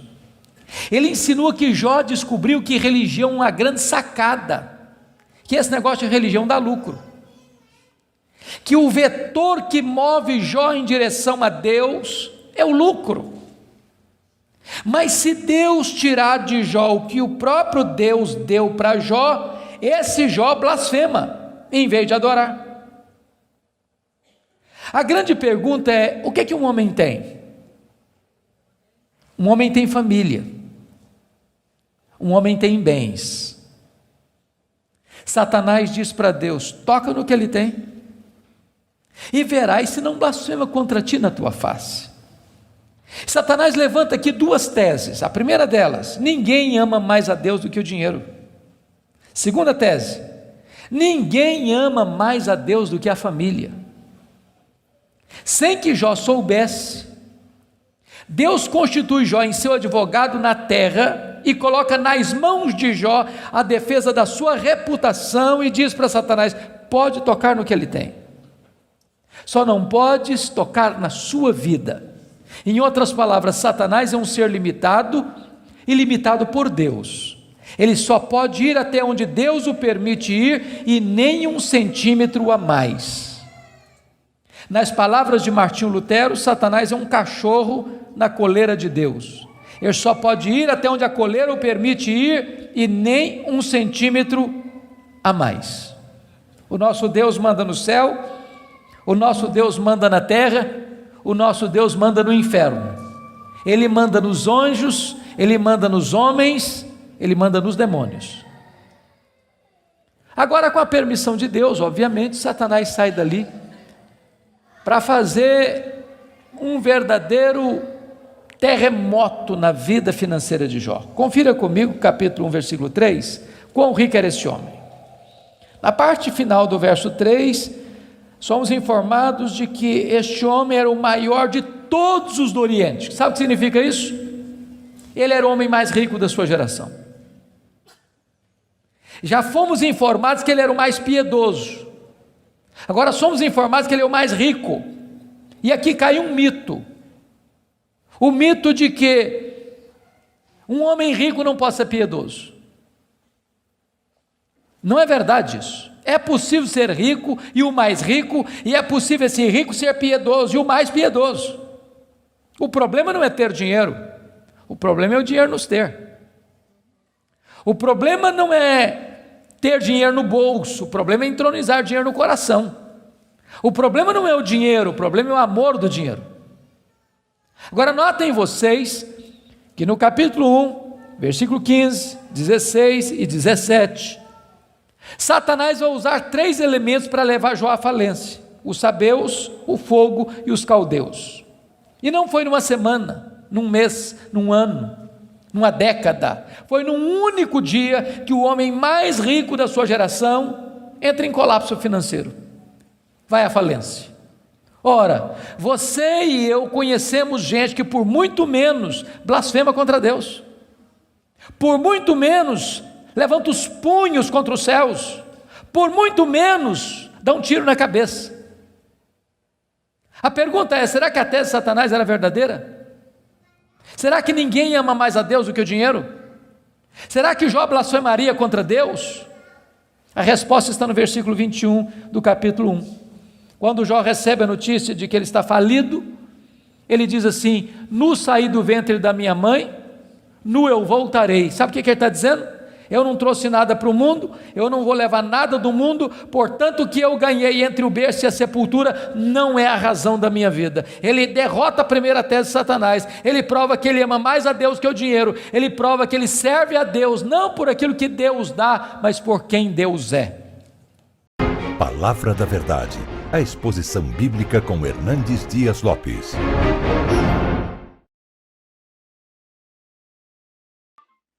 Ele insinua que Jó descobriu que religião é uma grande sacada, que esse negócio de religião dá lucro, que o vetor que move Jó em direção a Deus é o lucro. Mas se Deus tirar de Jó o que o próprio Deus deu para Jó, esse Jó blasfema, em vez de adorar. A grande pergunta é: o que um homem tem? Um homem tem família, um homem tem bens. Satanás diz para Deus: toca no que ele tem, e verás se não blasfema contra ti na tua face. Satanás levanta aqui duas teses. A primeira delas: ninguém ama mais a Deus do que o dinheiro. Segunda tese: ninguém ama mais a Deus do que a família. Sem que Jó soubesse, Deus constitui Jó em seu advogado na terra e coloca nas mãos de Jó a defesa da sua reputação e diz para Satanás: pode tocar no que ele tem, só não podes tocar na sua vida. Em outras palavras, Satanás é um ser limitado e limitado por Deus. Ele só pode ir até onde Deus o permite ir e nem 1 centímetro a mais. Nas palavras de Martinho Lutero, Satanás é um cachorro na coleira de Deus. Ele só pode ir até onde a coleira o permite ir e nem 1 centímetro a mais. O nosso Deus manda no céu, o nosso Deus manda na terra, o nosso Deus manda no inferno. Ele manda nos anjos, ele manda nos homens, ele manda nos demônios. Agora, com a permissão de Deus, obviamente, Satanás sai dali para fazer um verdadeiro terremoto na vida financeira de Jó. Confira comigo, capítulo 1, versículo 3, quão rico era esse homem. Na parte final do verso 3, somos informados de que este homem era o maior de todos os do Oriente. Sabe o que significa isso? Ele era o homem mais rico da sua geração. Já fomos informados que ele era o mais piedoso. Agora somos informados que ele é o mais rico. E aqui cai um mito. O mito de que um homem rico não pode ser piedoso. Não é verdade isso. É possível ser rico e o mais rico, e é possível esse rico ser piedoso e o mais piedoso. O problema não é ter dinheiro, o problema é o dinheiro nos ter. O problema não é ter dinheiro no bolso, o problema é entronizar dinheiro no coração. O problema não é o dinheiro, o problema é o amor do dinheiro. Agora notem vocês que no capítulo 1, versículo 15, 16 e 17, Satanás vai usar 3 elementos para levar Jó à falência: os sabeus, o fogo e os caldeus. E não foi numa semana, num mês, num ano. numa década. Foi num único dia que o homem mais rico da sua geração entra em colapso financeiro, vai à falência. Ora, você e eu conhecemos gente que por muito menos blasfema contra Deus, por muito menos levanta os punhos contra os céus, por muito menos dá um tiro na cabeça. A pergunta é: será que a tese de Satanás era verdadeira? Será que ninguém ama mais a Deus do que o dinheiro? Será que Jó blasfemaria contra Deus? A resposta está no versículo 21 do capítulo 1. Quando Jó recebe a notícia de que ele está falido, ele diz assim: nu saí do ventre da minha mãe, nu eu voltarei. Sabe o que ele está dizendo? Eu não trouxe nada para o mundo, eu não vou levar nada do mundo, portanto o que eu ganhei entre o berço e a sepultura não é a razão da minha vida. Ele derrota a primeira tese de Satanás, ele prova que ele ama mais a Deus que o dinheiro, ele prova que ele serve a Deus, não por aquilo que Deus dá, mas por quem Deus é. Palavra da Verdade, a exposição bíblica com Hernandes Dias Lopes.